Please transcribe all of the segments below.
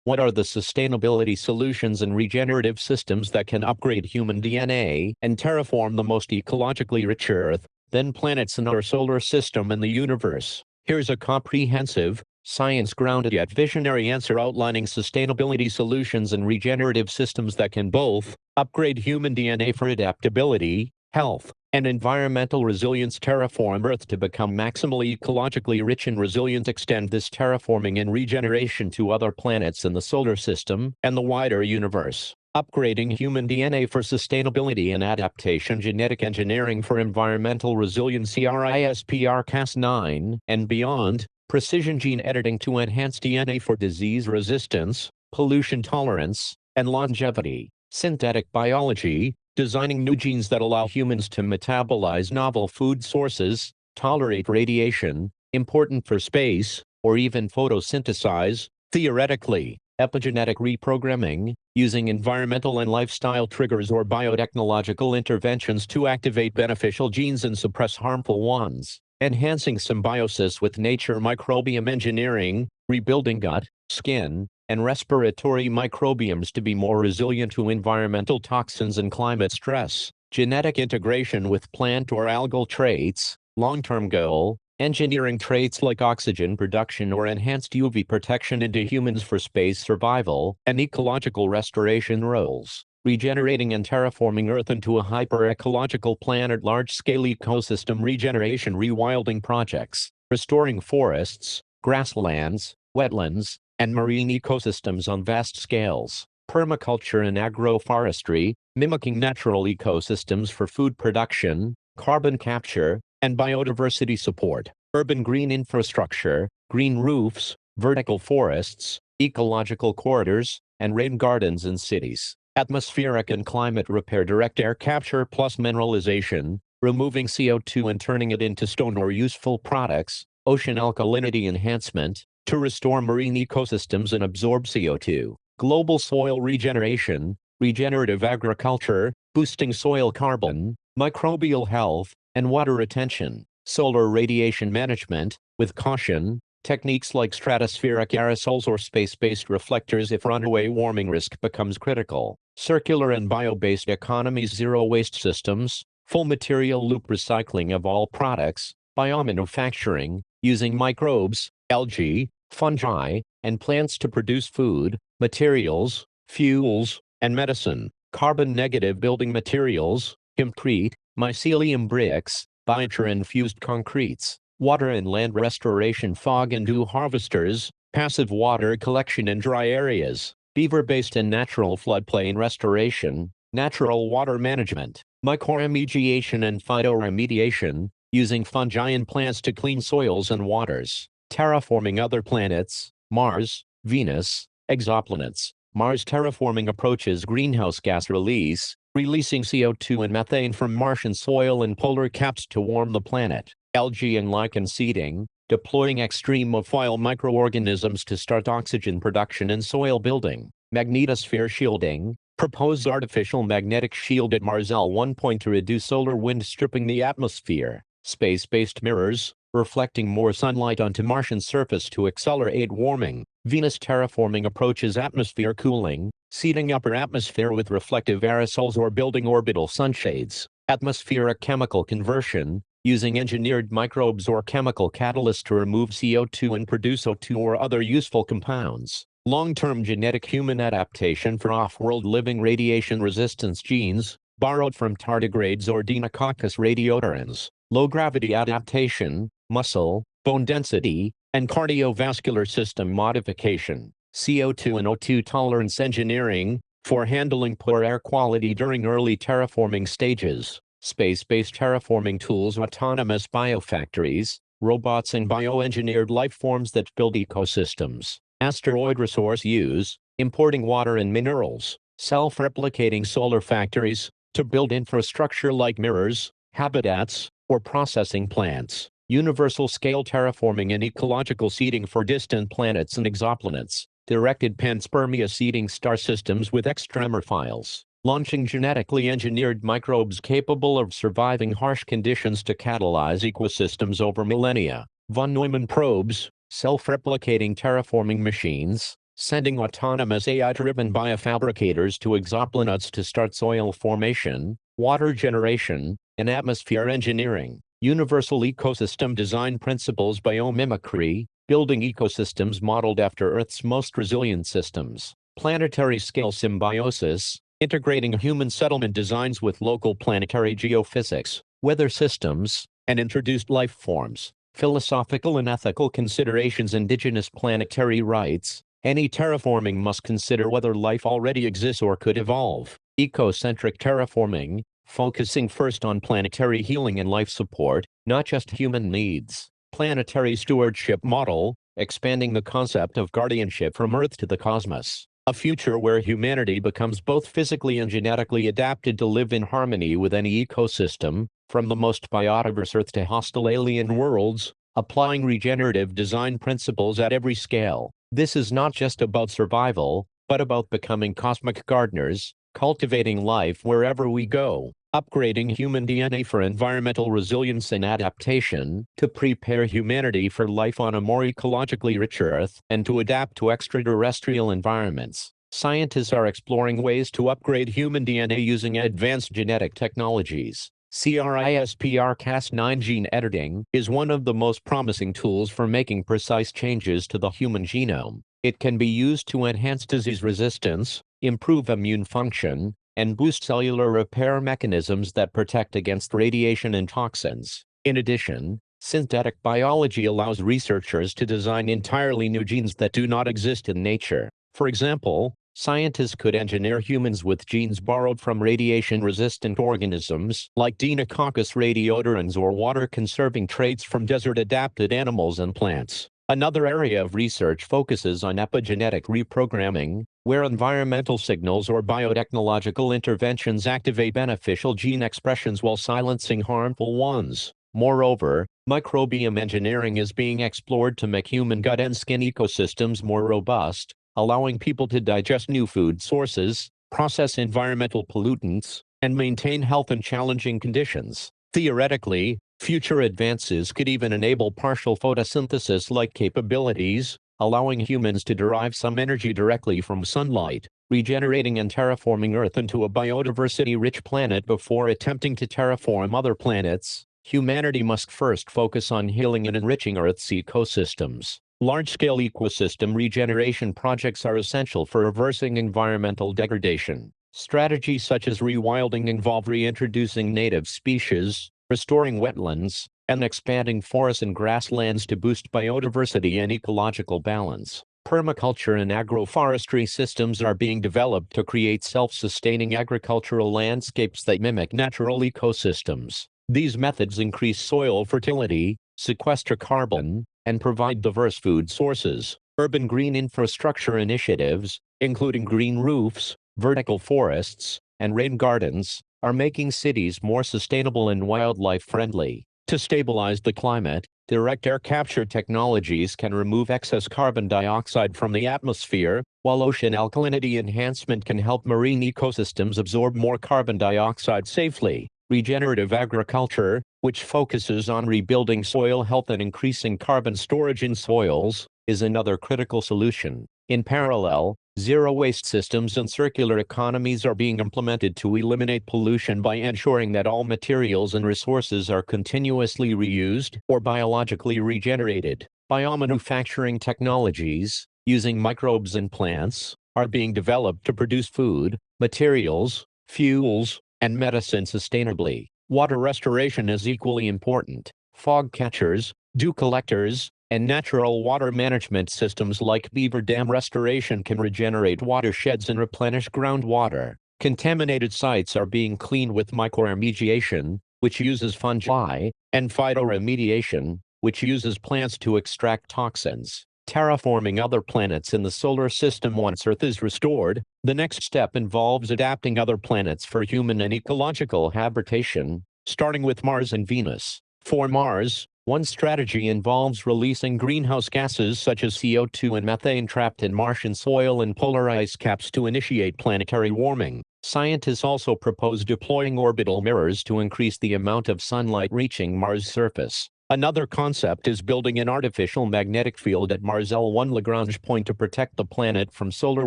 What are the sustainability solutions and regenerative systems that can upgrade human DNA and terraform the most ecologically rich Earth, then planets in our solar system and the universe? Here's a comprehensive, science-grounded yet visionary answer outlining sustainability solutions and regenerative systems that can both upgrade human DNA for adaptability, health, and environmental resilience. Terraform Earth to become maximally ecologically rich and resilient. Extend this terraforming and regeneration to other planets in the solar system and the wider universe. Upgrading human DNA for sustainability and adaptation. Genetic engineering for environmental resilience. CRISPR-Cas9 and Beyond. Precision gene editing to enhance DNA for disease resistance, pollution tolerance, and longevity. Synthetic biology, designing new genes that allow humans to metabolize novel food sources, tolerate radiation, important for space, or even photosynthesize. Theoretically, epigenetic reprogramming, using environmental and lifestyle triggers or biotechnological interventions to activate beneficial genes and suppress harmful ones. Enhancing symbiosis with nature. Microbiome engineering, rebuilding gut, skin, and respiratory microbiomes to be more resilient to environmental toxins and climate stress. Genetic integration with plant or algal traits. Long-term goal, engineering traits like oxygen production or enhanced UV protection into humans for space survival and ecological restoration roles. Regenerating and terraforming Earth into a hyper-ecological planet. Large-scale ecosystem regeneration. Rewilding projects, restoring forests, grasslands, wetlands, and marine ecosystems on vast scales. Permaculture and agroforestry, mimicking natural ecosystems for food production, carbon capture, and biodiversity support. Urban green infrastructure, green roofs, vertical forests, ecological corridors, and rain gardens in cities. Atmospheric and climate repair. Direct air capture plus mineralization, removing CO2 and turning it into stone or useful products. Ocean alkalinity enhancement, to restore marine ecosystems and absorb CO2. Global soil regeneration, regenerative agriculture, boosting soil carbon, microbial health, and water retention. Solar radiation management, with caution, techniques like stratospheric aerosols or space-based reflectors if runaway warming risk becomes critical. Circular and bio-based economies. Zero waste systems, full material loop recycling of all products. Biomanufacturing, using microbes, algae, fungi, and plants to produce food, materials, fuels, and medicine. Carbon-negative building materials, hempcrete, mycelium bricks, biochar-infused concretes. Water and land restoration. Fog and dew harvesters, passive water collection in dry areas. Beaver-based and natural floodplain restoration, natural water management. Mycoremediation and phytoremediation, using fungi and plants to clean soils and waters. Terraforming other planets, Mars, Venus, exoplanets. Mars terraforming approaches greenhouse gas release, releasing CO2 and methane from Martian soil and polar caps to warm the planet. Algae and lichen seeding, deploying extremophile microorganisms to start oxygen production and soil building. Magnetosphere shielding, proposed artificial magnetic shield at Mars L1 to reduce solar wind stripping the atmosphere. Space-based mirrors, reflecting more sunlight onto Martian surface to accelerate warming. Venus terraforming approaches atmosphere cooling, seeding upper atmosphere with reflective aerosols or building orbital sunshades. Atmospheric chemical conversion, using engineered microbes or chemical catalysts to remove CO2 and produce O2 or other useful compounds. Long-term genetic human adaptation for off-world living. Radiation resistance genes, borrowed from tardigrades or Deinococcus radiodurans. Low-gravity adaptation, muscle, bone density, and cardiovascular system modification. CO2 and O2 tolerance engineering, for handling poor air quality during early terraforming stages. Space-based terraforming tools. Autonomous biofactories, robots and bioengineered life forms that build ecosystems. Asteroid resource use, importing water and minerals. Self-replicating solar factories, to build infrastructure like mirrors, habitats, or processing plants. Universal scale terraforming and ecological seeding for distant planets and exoplanets. Directed panspermia seeding star systems with extremophiles. Launching genetically engineered microbes capable of surviving harsh conditions to catalyze ecosystems over millennia. Von Neumann probes, self-replicating terraforming machines, sending autonomous AI-driven biofabricators to exoplanets to start soil formation, water generation, and atmosphere engineering. Universal ecosystem design principles biomimicry, building ecosystems modeled after Earth's most resilient systems. Planetary scale symbiosis, integrating human settlement designs with local planetary geophysics, weather systems, and introduced life forms. Philosophical and ethical considerations. Indigenous planetary rights. Any terraforming must consider whether life already exists or could evolve. Ecocentric terraforming, focusing first on planetary healing and life support, not just human needs. Planetary stewardship model, expanding the concept of guardianship from Earth to the cosmos. A future where humanity becomes both physically and genetically adapted to live in harmony with any ecosystem, from the most biodiverse Earth to hostile alien worlds, applying regenerative design principles at every scale. This is not just about survival, but about becoming cosmic gardeners, cultivating life wherever we go, upgrading human DNA for environmental resilience and adaptation, to prepare humanity for life on a more ecologically rich Earth, and to adapt to extraterrestrial environments. Scientists are exploring ways to upgrade human DNA using advanced genetic technologies. CRISPR-Cas9 gene editing is one of the most promising tools for making precise changes to the human genome. It can be used to enhance disease resistance, improve immune function, and boost cellular repair mechanisms that protect against radiation and toxins. In addition, synthetic biology allows researchers to design entirely new genes that do not exist in nature. For example, scientists could engineer humans with genes borrowed from radiation-resistant organisms like Deinococcus radiodurans or water-conserving traits from desert-adapted animals and plants. Another area of research focuses on epigenetic reprogramming, where environmental signals or biotechnological interventions activate beneficial gene expressions while silencing harmful ones. Moreover, microbiome engineering is being explored to make human gut and skin ecosystems more robust, allowing people to digest new food sources, process environmental pollutants, and maintain health in challenging conditions. Theoretically, future advances could even enable partial photosynthesis-like capabilities, allowing humans to derive some energy directly from sunlight, regenerating and terraforming Earth into a biodiversity-rich planet. Before attempting to terraform other planets, humanity must first focus on healing and enriching Earth's ecosystems. Large-scale ecosystem regeneration projects are essential for reversing environmental degradation. Strategies such as rewilding involve reintroducing native species, restoring wetlands, and expanding forests and grasslands to boost biodiversity and ecological balance. Permaculture and agroforestry systems are being developed to create self-sustaining agricultural landscapes that mimic natural ecosystems. These methods increase soil fertility, sequester carbon, and provide diverse food sources. Urban green infrastructure initiatives, including green roofs, vertical forests, and rain gardens, are making cities more sustainable and wildlife-friendly. To stabilize the climate, direct air capture technologies can remove excess carbon dioxide from the atmosphere, while ocean alkalinity enhancement can help marine ecosystems absorb more carbon dioxide safely. Regenerative agriculture, which focuses on rebuilding soil health and increasing carbon storage in soils, is another critical solution. In parallel, zero-waste systems and circular economies are being implemented to eliminate pollution by ensuring that all materials and resources are continuously reused or biologically regenerated. Biomanufacturing technologies, using microbes and plants, are being developed to produce food, materials, fuels, and medicine sustainably. Water restoration is equally important. Fog catchers, dew collectors, and natural water management systems like beaver dam restoration can regenerate watersheds and replenish groundwater. Contaminated sites are being cleaned with mycoremediation, which uses fungi, and phytoremediation, which uses plants to extract toxins. Terraforming other planets in the solar system. Once Earth is restored, the next step involves adapting other planets for human and ecological habitation, starting with Mars and Venus. For Mars, one strategy involves releasing greenhouse gases such as CO2 and methane trapped in Martian soil and polar ice caps to initiate planetary warming. Scientists also propose deploying orbital mirrors to increase the amount of sunlight reaching Mars' surface. Another concept is building an artificial magnetic field at Mars' L1 Lagrange point to protect the planet from solar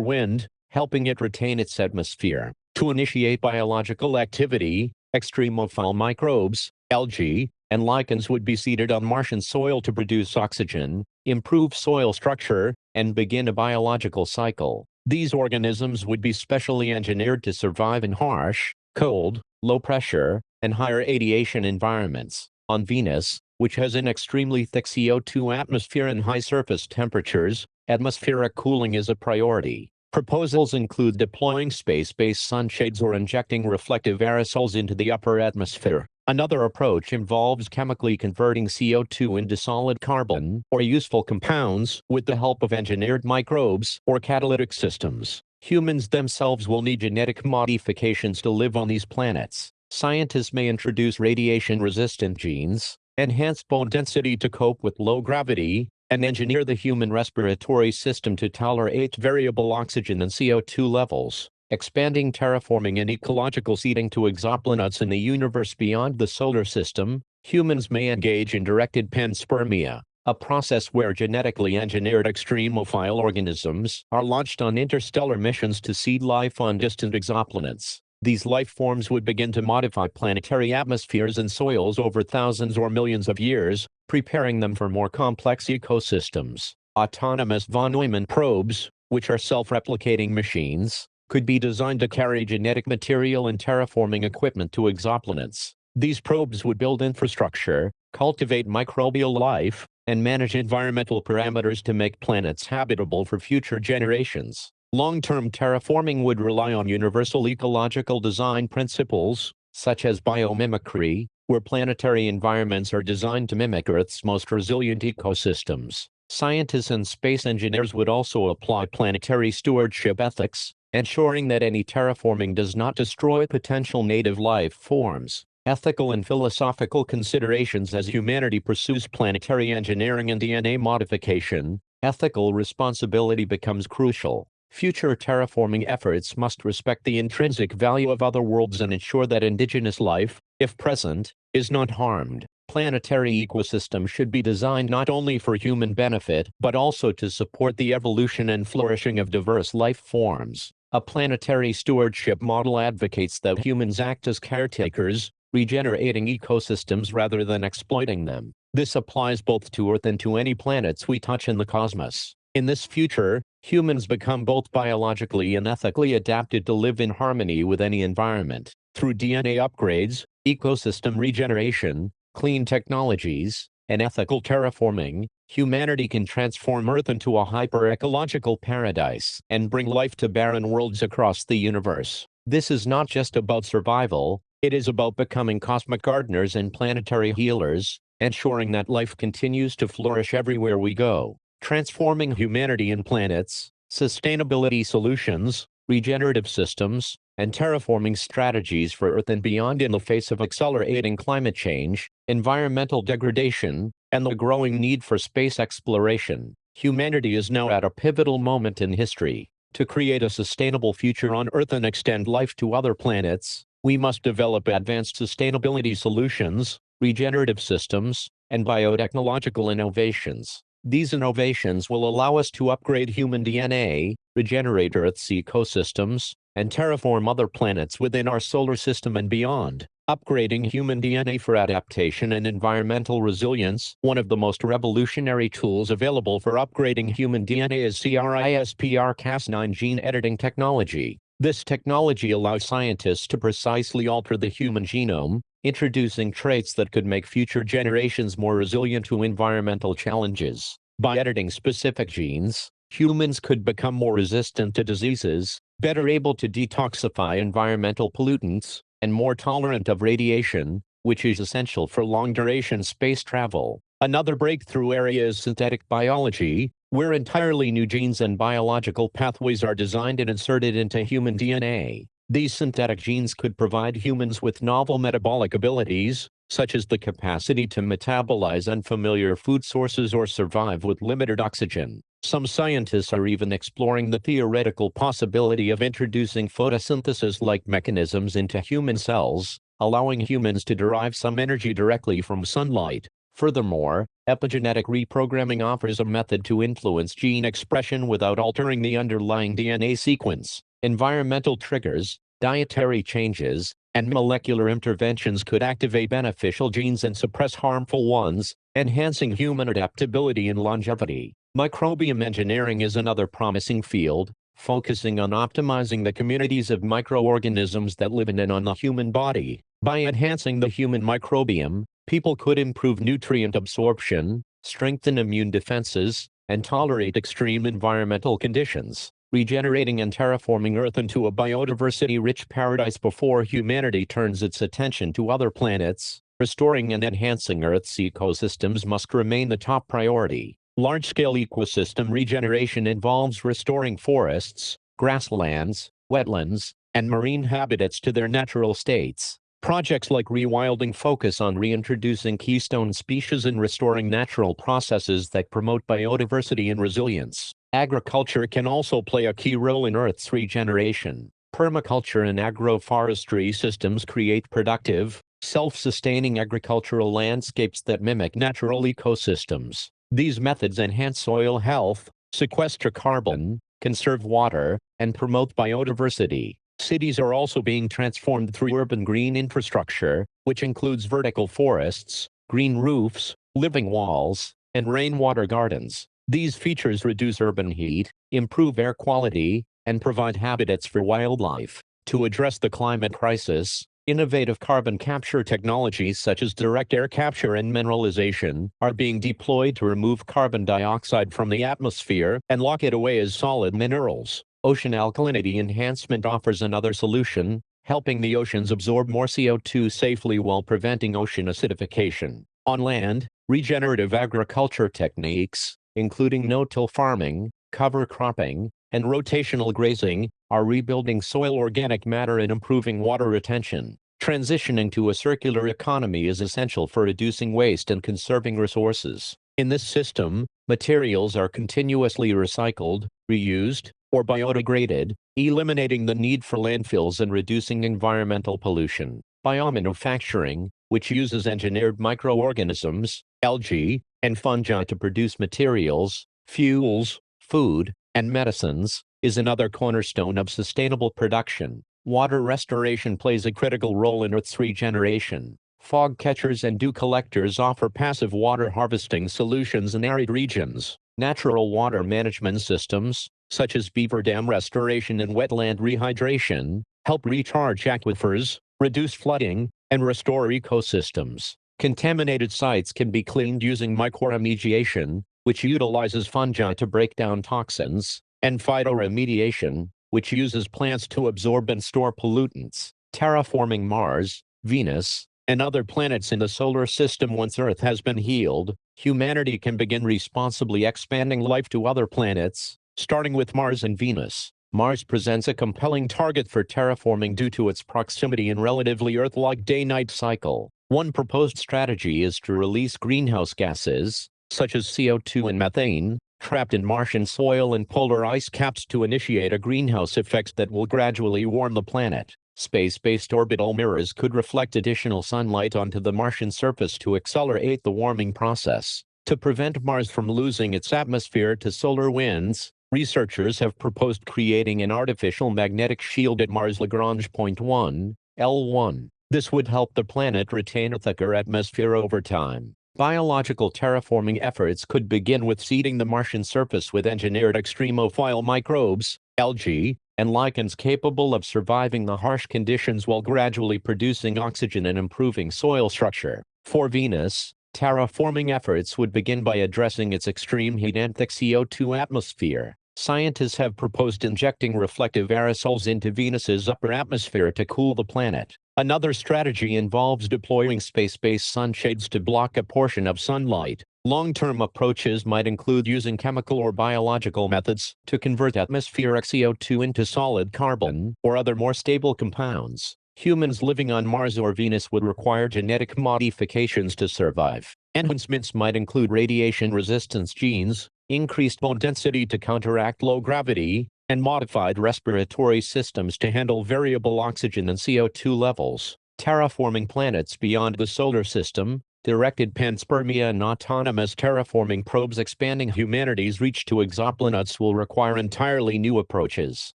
wind, helping it retain its atmosphere. To initiate biological activity, extremophile microbes, algae, and lichens would be seeded on Martian soil to produce oxygen, improve soil structure, and begin a biological cycle. These organisms would be specially engineered to survive in harsh, cold, low pressure, and higher radiation environments. On Venus, which has an extremely thick CO2 atmosphere and high surface temperatures, atmospheric cooling is a priority. Proposals include deploying space-based sunshades or injecting reflective aerosols into the upper atmosphere. Another approach involves chemically converting CO2 into solid carbon or useful compounds with the help of engineered microbes or catalytic systems. Humans themselves will need genetic modifications to live on these planets. Scientists may introduce radiation-resistant genes, enhance bone density to cope with low gravity, and engineer the human respiratory system to tolerate variable oxygen and CO2 levels. Expanding terraforming and ecological seeding to exoplanets in the universe beyond the solar system, humans may engage in directed panspermia, a process where genetically engineered extremophile organisms are launched on interstellar missions to seed life on distant exoplanets. These life forms would begin to modify planetary atmospheres and soils over thousands or millions of years, preparing them for more complex ecosystems. Autonomous von Neumann probes, which are self-replicating machines, could be designed to carry genetic material and terraforming equipment to exoplanets. These probes would build infrastructure, cultivate microbial life, and manage environmental parameters to make planets habitable for future generations. Long-term terraforming would rely on universal ecological design principles, such as biomimicry, where planetary environments are designed to mimic Earth's most resilient ecosystems. Scientists and space engineers would also apply planetary stewardship ethics, ensuring that any terraforming does not destroy potential native life forms. Ethical and philosophical considerations. As humanity pursues planetary engineering and DNA modification, ethical responsibility becomes crucial. Future terraforming efforts must respect the intrinsic value of other worlds and ensure that indigenous life, if present, is not harmed. Planetary ecosystems should be designed not only for human benefit but also to support the evolution and flourishing of diverse life forms. A planetary stewardship model advocates that humans act as caretakers, regenerating ecosystems rather than exploiting them. This applies both to Earth and to any planets we touch in the cosmos. In this future, humans become both biologically and ethically adapted to live in harmony with any environment. Through DNA upgrades, ecosystem regeneration, clean technologies, and ethical terraforming, humanity can transform Earth into a hyper-ecological paradise and bring life to barren worlds across the universe. This is not just about survival, it is about becoming cosmic gardeners and planetary healers, ensuring that life continues to flourish everywhere we go. Transforming humanity and planets, sustainability solutions, regenerative systems, and terraforming strategies for Earth and beyond. In the face of accelerating climate change, environmental degradation, and the growing need for space exploration, humanity is now at a pivotal moment in history. To create a sustainable future on Earth and extend life to other planets, we must develop advanced sustainability solutions, regenerative systems, and biotechnological innovations. These innovations will allow us to upgrade human DNA, regenerate Earth's ecosystems, and terraform other planets within our solar system and beyond. Upgrading human DNA for adaptation and environmental resilience. One of the most revolutionary tools available for upgrading human DNA is CRISPR-Cas9 gene editing technology. This technology allows scientists to precisely alter the human genome, introducing traits that could make future generations more resilient to environmental challenges. By editing specific genes, humans could become more resistant to diseases, better able to detoxify environmental pollutants, and more tolerant of radiation, which is essential for long-duration space travel. Another breakthrough area is synthetic biology, where entirely new genes and biological pathways are designed and inserted into human DNA. These synthetic genes could provide humans with novel metabolic abilities, such as the capacity to metabolize unfamiliar food sources or survive with limited oxygen. Some scientists are even exploring the theoretical possibility of introducing photosynthesis-like mechanisms into human cells, allowing humans to derive some energy directly from sunlight. Furthermore, epigenetic reprogramming offers a method to influence gene expression without altering the underlying DNA sequence. Environmental triggers, dietary changes, and molecular interventions could activate beneficial genes and suppress harmful ones, enhancing human adaptability and longevity. Microbiome engineering is another promising field, focusing on optimizing the communities of microorganisms that live in and on the human body. By enhancing the human microbiome, people could improve nutrient absorption, strengthen immune defenses, and tolerate extreme environmental conditions, regenerating and terraforming Earth into a biodiversity-rich paradise before humanity turns its attention to other planets. Restoring and enhancing Earth's ecosystems must remain the top priority. Large-scale ecosystem regeneration involves restoring forests, grasslands, wetlands, and marine habitats to their natural states. Projects like rewilding focus on reintroducing keystone species and restoring natural processes that promote biodiversity and resilience. Agriculture can also play a key role in Earth's regeneration. Permaculture and agroforestry systems create productive, self-sustaining agricultural landscapes that mimic natural ecosystems. These methods enhance soil health, sequester carbon, conserve water, and promote biodiversity. Cities are also being transformed through urban green infrastructure, which includes vertical forests, green roofs, living walls, and rainwater gardens. These features reduce urban heat, improve air quality, and provide habitats for wildlife. To address the climate crisis, innovative carbon capture technologies such as direct air capture and mineralization are being deployed to remove carbon dioxide from the atmosphere and lock it away as solid minerals. Ocean alkalinity enhancement offers another solution, helping the oceans absorb more CO2 safely while preventing ocean acidification. On land, regenerative agriculture techniques, including no-till farming, cover cropping, and rotational grazing, are rebuilding soil organic matter and improving water retention. Transitioning to a circular economy is essential for reducing waste and conserving resources. In this system, materials are continuously recycled, reused, or biodegraded, eliminating the need for landfills and reducing environmental pollution. Biomanufacturing, which uses engineered microorganisms, algae, and fungi to produce materials, fuels, food, and medicines, is another cornerstone of sustainable production. Water restoration plays a critical role in Earth's regeneration. Fog catchers and dew collectors offer passive water harvesting solutions in arid regions. Natural water management systems, such as beaver dam restoration and wetland rehydration, help recharge aquifers, reduce flooding, and restore ecosystems. Contaminated sites can be cleaned using mycoremediation, which utilizes fungi to break down toxins, and phytoremediation, which uses plants to absorb and store pollutants. Terraforming Mars, Venus, and other planets in the solar system. Once Earth has been healed, humanity can begin responsibly expanding life to other planets, starting with Mars and Venus. Mars presents a compelling target for terraforming due to its proximity and relatively Earth-like day-night cycle. One proposed strategy is to release greenhouse gases, such as CO2 and methane, trapped in Martian soil and polar ice caps to initiate a greenhouse effect that will gradually warm the planet. Space-based orbital mirrors could reflect additional sunlight onto the Martian surface to accelerate the warming process. To prevent Mars from losing its atmosphere to solar winds, researchers have proposed creating an artificial magnetic shield at Mars' Lagrange point 1, L1. This would help the planet retain a thicker atmosphere over time. Biological terraforming efforts could begin with seeding the Martian surface with engineered extremophile microbes, algae, and lichens capable of surviving the harsh conditions while gradually producing oxygen and improving soil structure. For Venus, terraforming efforts would begin by addressing its extreme heat and thick CO2 atmosphere. Scientists have proposed injecting reflective aerosols into Venus's upper atmosphere to cool the planet. Another strategy involves deploying space-based sunshades to block a portion of sunlight. Long-term approaches might include using chemical or biological methods to convert atmospheric CO2 into solid carbon or other more stable compounds. Humans living on Mars or Venus would require genetic modifications to survive. Enhancements might include radiation resistance genes, increased bone density to counteract low gravity, and modified respiratory systems to handle variable oxygen and CO2 levels. Terraforming planets beyond the solar system, directed panspermia and autonomous terraforming probes expanding humanity's reach to exoplanets will require entirely new approaches.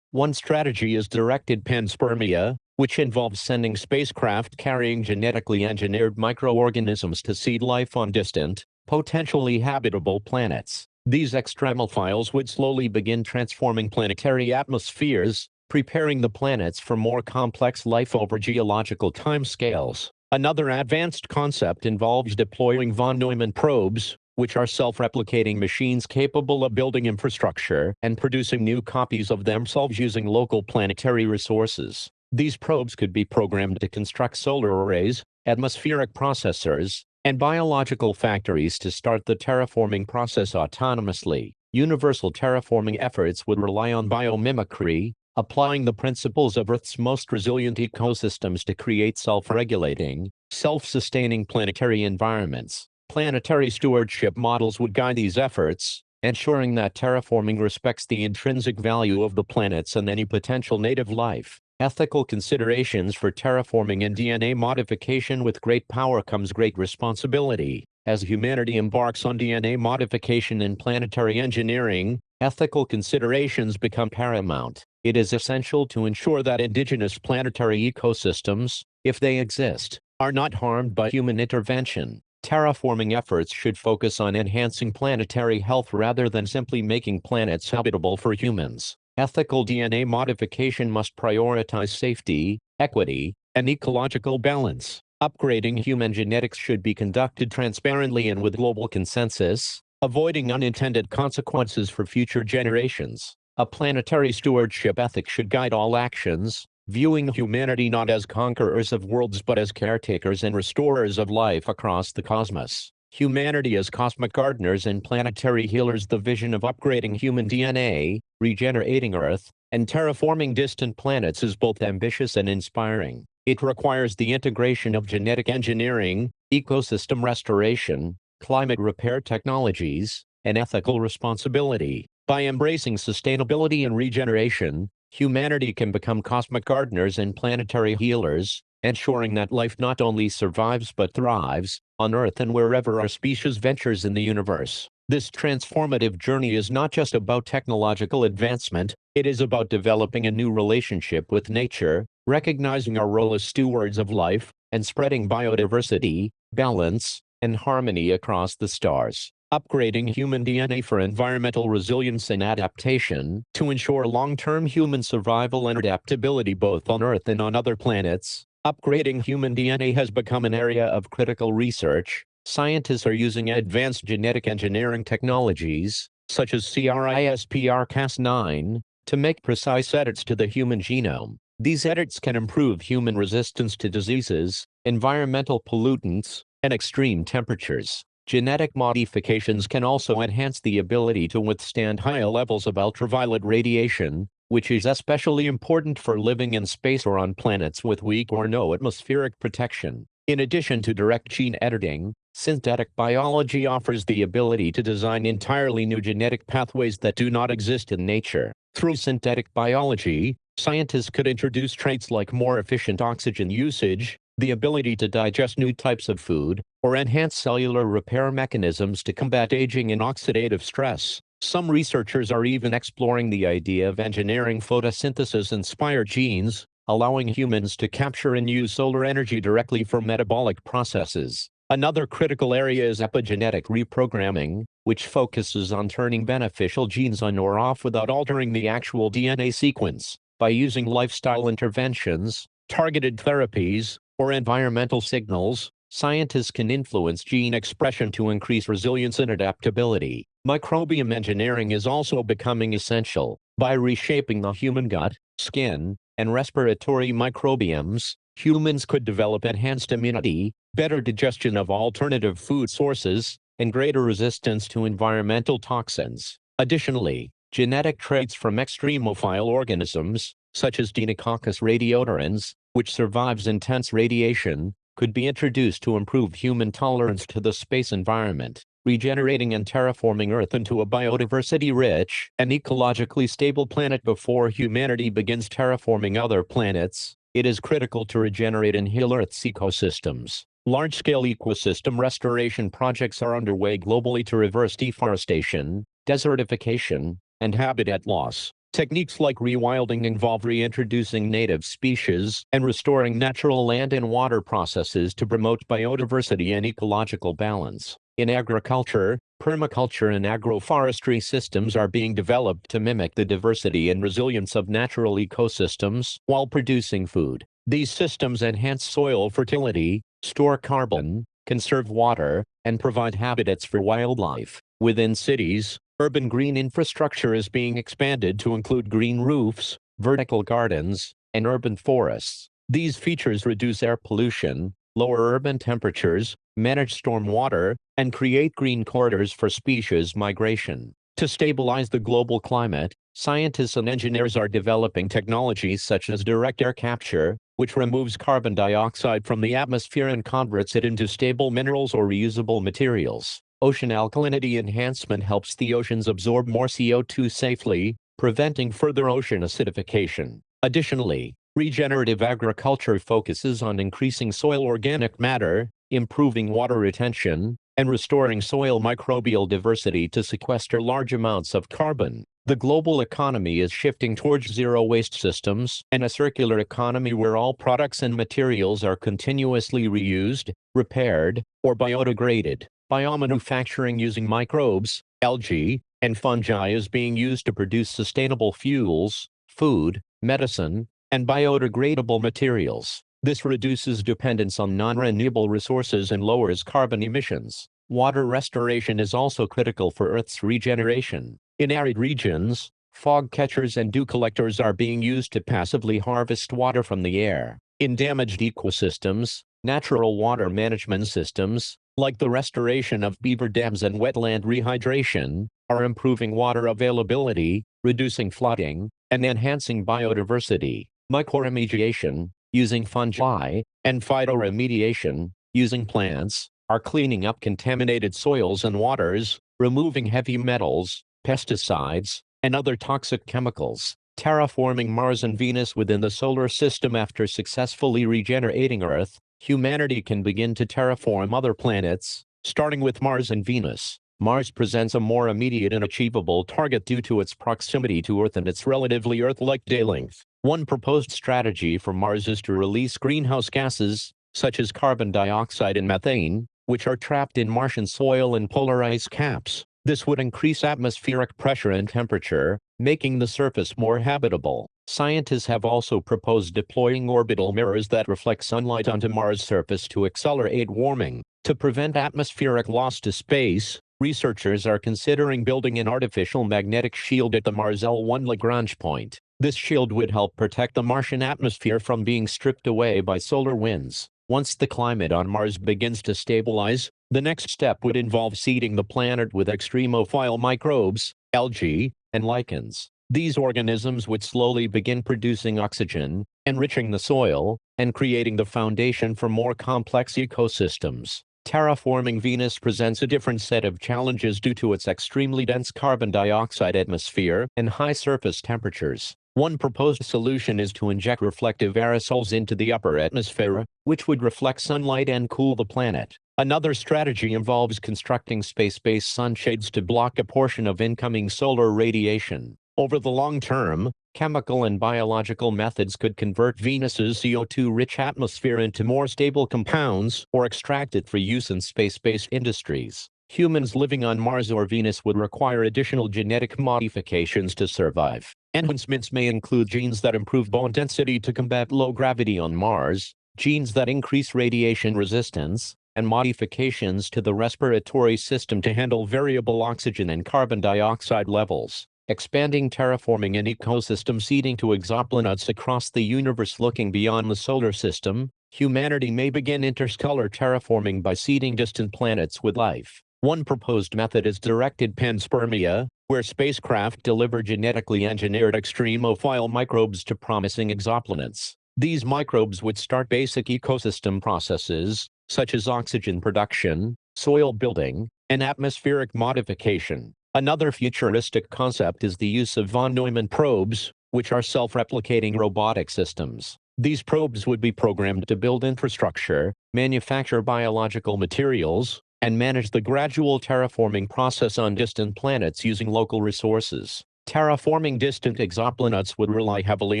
One strategy is directed panspermia, which involves sending spacecraft carrying genetically engineered microorganisms to seed life on distant, potentially habitable planets. These extremophiles would slowly begin transforming planetary atmospheres, preparing the planets for more complex life over geological timescales. Another advanced concept involves deploying von Neumann probes, which are self-replicating machines capable of building infrastructure and producing new copies of themselves using local planetary resources. These probes could be programmed to construct solar arrays, atmospheric processors, and biological factories to start the terraforming process autonomously. Universal terraforming efforts would rely on biomimicry, applying the principles of Earth's most resilient ecosystems to create self-regulating, self-sustaining planetary environments. Planetary stewardship models would guide these efforts, ensuring that terraforming respects the intrinsic value of the planets and any potential native life. Ethical considerations for terraforming and DNA modification. With great power comes great responsibility. As humanity embarks on DNA modification and planetary engineering, ethical considerations become paramount. It is essential to ensure that indigenous planetary ecosystems, if they exist, are not harmed by human intervention. Terraforming efforts should focus on enhancing planetary health rather than simply making planets habitable for humans. Ethical DNA modification must prioritize safety, equity, and ecological balance. Upgrading human genetics should be conducted transparently and with global consensus, avoiding unintended consequences for future generations. A planetary stewardship ethic should guide all actions, viewing humanity not as conquerors of worlds but as caretakers and restorers of life across the cosmos. Humanity as cosmic gardeners and planetary healers. The vision of upgrading human DNA, regenerating Earth, and terraforming distant planets is both ambitious and inspiring. It requires the integration of genetic engineering, ecosystem restoration, climate repair technologies, and ethical responsibility. By embracing sustainability and regeneration, humanity can become cosmic gardeners and planetary healers, ensuring that life not only survives but thrives, on Earth and wherever our species ventures in the universe. This transformative journey is not just about technological advancement, it is about developing a new relationship with nature, recognizing our role as stewards of life, and spreading biodiversity, balance, and harmony across the stars. Upgrading human DNA for environmental resilience and adaptation to ensure long-term human survival and adaptability both on Earth and on other planets. Upgrading human DNA has become an area of critical research. Scientists are using advanced genetic engineering technologies, such as CRISPR-Cas9, to make precise edits to the human genome. These edits can improve human resistance to diseases, environmental pollutants, and extreme temperatures. Genetic modifications can also enhance the ability to withstand high levels of ultraviolet radiation, which is especially important for living in space or on planets with weak or no atmospheric protection. In addition to direct gene editing, synthetic biology offers the ability to design entirely new genetic pathways that do not exist in nature. Through synthetic biology, scientists could introduce traits like more efficient oxygen usage, the ability to digest new types of food, or enhance cellular repair mechanisms to combat aging and oxidative stress. Some researchers are even exploring the idea of engineering photosynthesis-inspired genes, allowing humans to capture and use solar energy directly for metabolic processes. Another critical area is epigenetic reprogramming, which focuses on turning beneficial genes on or off without altering the actual DNA sequence. By using lifestyle interventions, targeted therapies, or environmental signals, scientists can influence gene expression to increase resilience and adaptability. Microbiome engineering is also becoming essential. By reshaping the human gut, skin, and respiratory microbiomes, humans could develop enhanced immunity, better digestion of alternative food sources, and greater resistance to environmental toxins. Additionally, genetic traits from extremophile organisms, such as Deinococcus radiodurans, which survives intense radiation, could be introduced to improve human tolerance to the space environment. Regenerating and terraforming Earth into a biodiversity-rich and ecologically stable planet. Before humanity begins terraforming other planets, it is critical to regenerate and heal Earth's ecosystems. Large-scale ecosystem restoration projects are underway globally to reverse deforestation, desertification, and habitat loss. Techniques like rewilding involve reintroducing native species and restoring natural land and water processes to promote biodiversity and ecological balance. In agriculture, permaculture and agroforestry systems are being developed to mimic the diversity and resilience of natural ecosystems while producing food. These systems enhance soil fertility, store carbon, conserve water, and provide habitats for wildlife. Within cities, urban green infrastructure is being expanded to include green roofs, vertical gardens, and urban forests. These features reduce air pollution, lower urban temperatures, manage stormwater, and create green corridors for species migration. To stabilize the global climate, scientists and engineers are developing technologies such as direct air capture, which removes carbon dioxide from the atmosphere and converts it into stable minerals or reusable materials. Ocean alkalinity enhancement helps the oceans absorb more CO2 safely, preventing further ocean acidification. Additionally, regenerative agriculture focuses on increasing soil organic matter, improving water retention, and restoring soil microbial diversity to sequester large amounts of carbon. The global economy is shifting towards zero-waste systems and a circular economy where all products and materials are continuously reused, repaired, or biodegraded. Biomanufacturing using microbes, algae, and fungi is being used to produce sustainable fuels, food, medicine, and biodegradable materials. This reduces dependence on non-renewable resources and lowers carbon emissions. Water restoration is also critical for Earth's regeneration. In arid regions, fog catchers and dew collectors are being used to passively harvest water from the air. In damaged ecosystems, natural water management systems, like the restoration of beaver dams and wetland rehydration, are improving water availability, reducing flooding, and enhancing biodiversity. Mycoremediation, using fungi, and phytoremediation, using plants, are cleaning up contaminated soils and waters, removing heavy metals, pesticides, and other toxic chemicals. Terraforming Mars and Venus within the solar system. After successfully regenerating Earth, humanity can begin to terraform other planets, starting with Mars and Venus. Mars presents a more immediate and achievable target due to its proximity to Earth and its relatively Earth-like day length. One proposed strategy for Mars is to release greenhouse gases, such as carbon dioxide and methane, which are trapped in Martian soil and polar ice caps. This would increase atmospheric pressure and temperature, making the surface more habitable. Scientists have also proposed deploying orbital mirrors that reflect sunlight onto Mars' surface to accelerate warming. To prevent atmospheric loss to space, researchers are considering building an artificial magnetic shield at the Mars L1 Lagrange point. This shield would help protect the Martian atmosphere from being stripped away by solar winds. Once the climate on Mars begins to stabilize, the next step would involve seeding the planet with extremophile microbes, algae, and lichens. These organisms would slowly begin producing oxygen, enriching the soil, and creating the foundation for more complex ecosystems. Terraforming Venus presents a different set of challenges due to its extremely dense carbon dioxide atmosphere and high surface temperatures. One proposed solution is to inject reflective aerosols into the upper atmosphere, which would reflect sunlight and cool the planet. Another strategy involves constructing space-based sunshades to block a portion of incoming solar radiation. Over the long term, chemical and biological methods could convert Venus's CO2-rich atmosphere into more stable compounds or extract it for use in space-based industries. Humans living on Mars or Venus would require additional genetic modifications to survive. Enhancements may include genes that improve bone density to combat low gravity on Mars, genes that increase radiation resistance, and modifications to the respiratory system to handle variable oxygen and carbon dioxide levels. Expanding terraforming and ecosystem seeding to exoplanets across the universe. Looking beyond the solar system, humanity may begin interstellar terraforming by seeding distant planets with life. One proposed method is directed panspermia, where spacecraft deliver genetically engineered extremophile microbes to promising exoplanets. These microbes would start basic ecosystem processes, such as oxygen production, soil building, and atmospheric modification. Another futuristic concept is the use of von Neumann probes, which are self-replicating robotic systems. These probes would be programmed to build infrastructure, manufacture biological materials, and manage the gradual terraforming process on distant planets using local resources. Terraforming distant exoplanets would rely heavily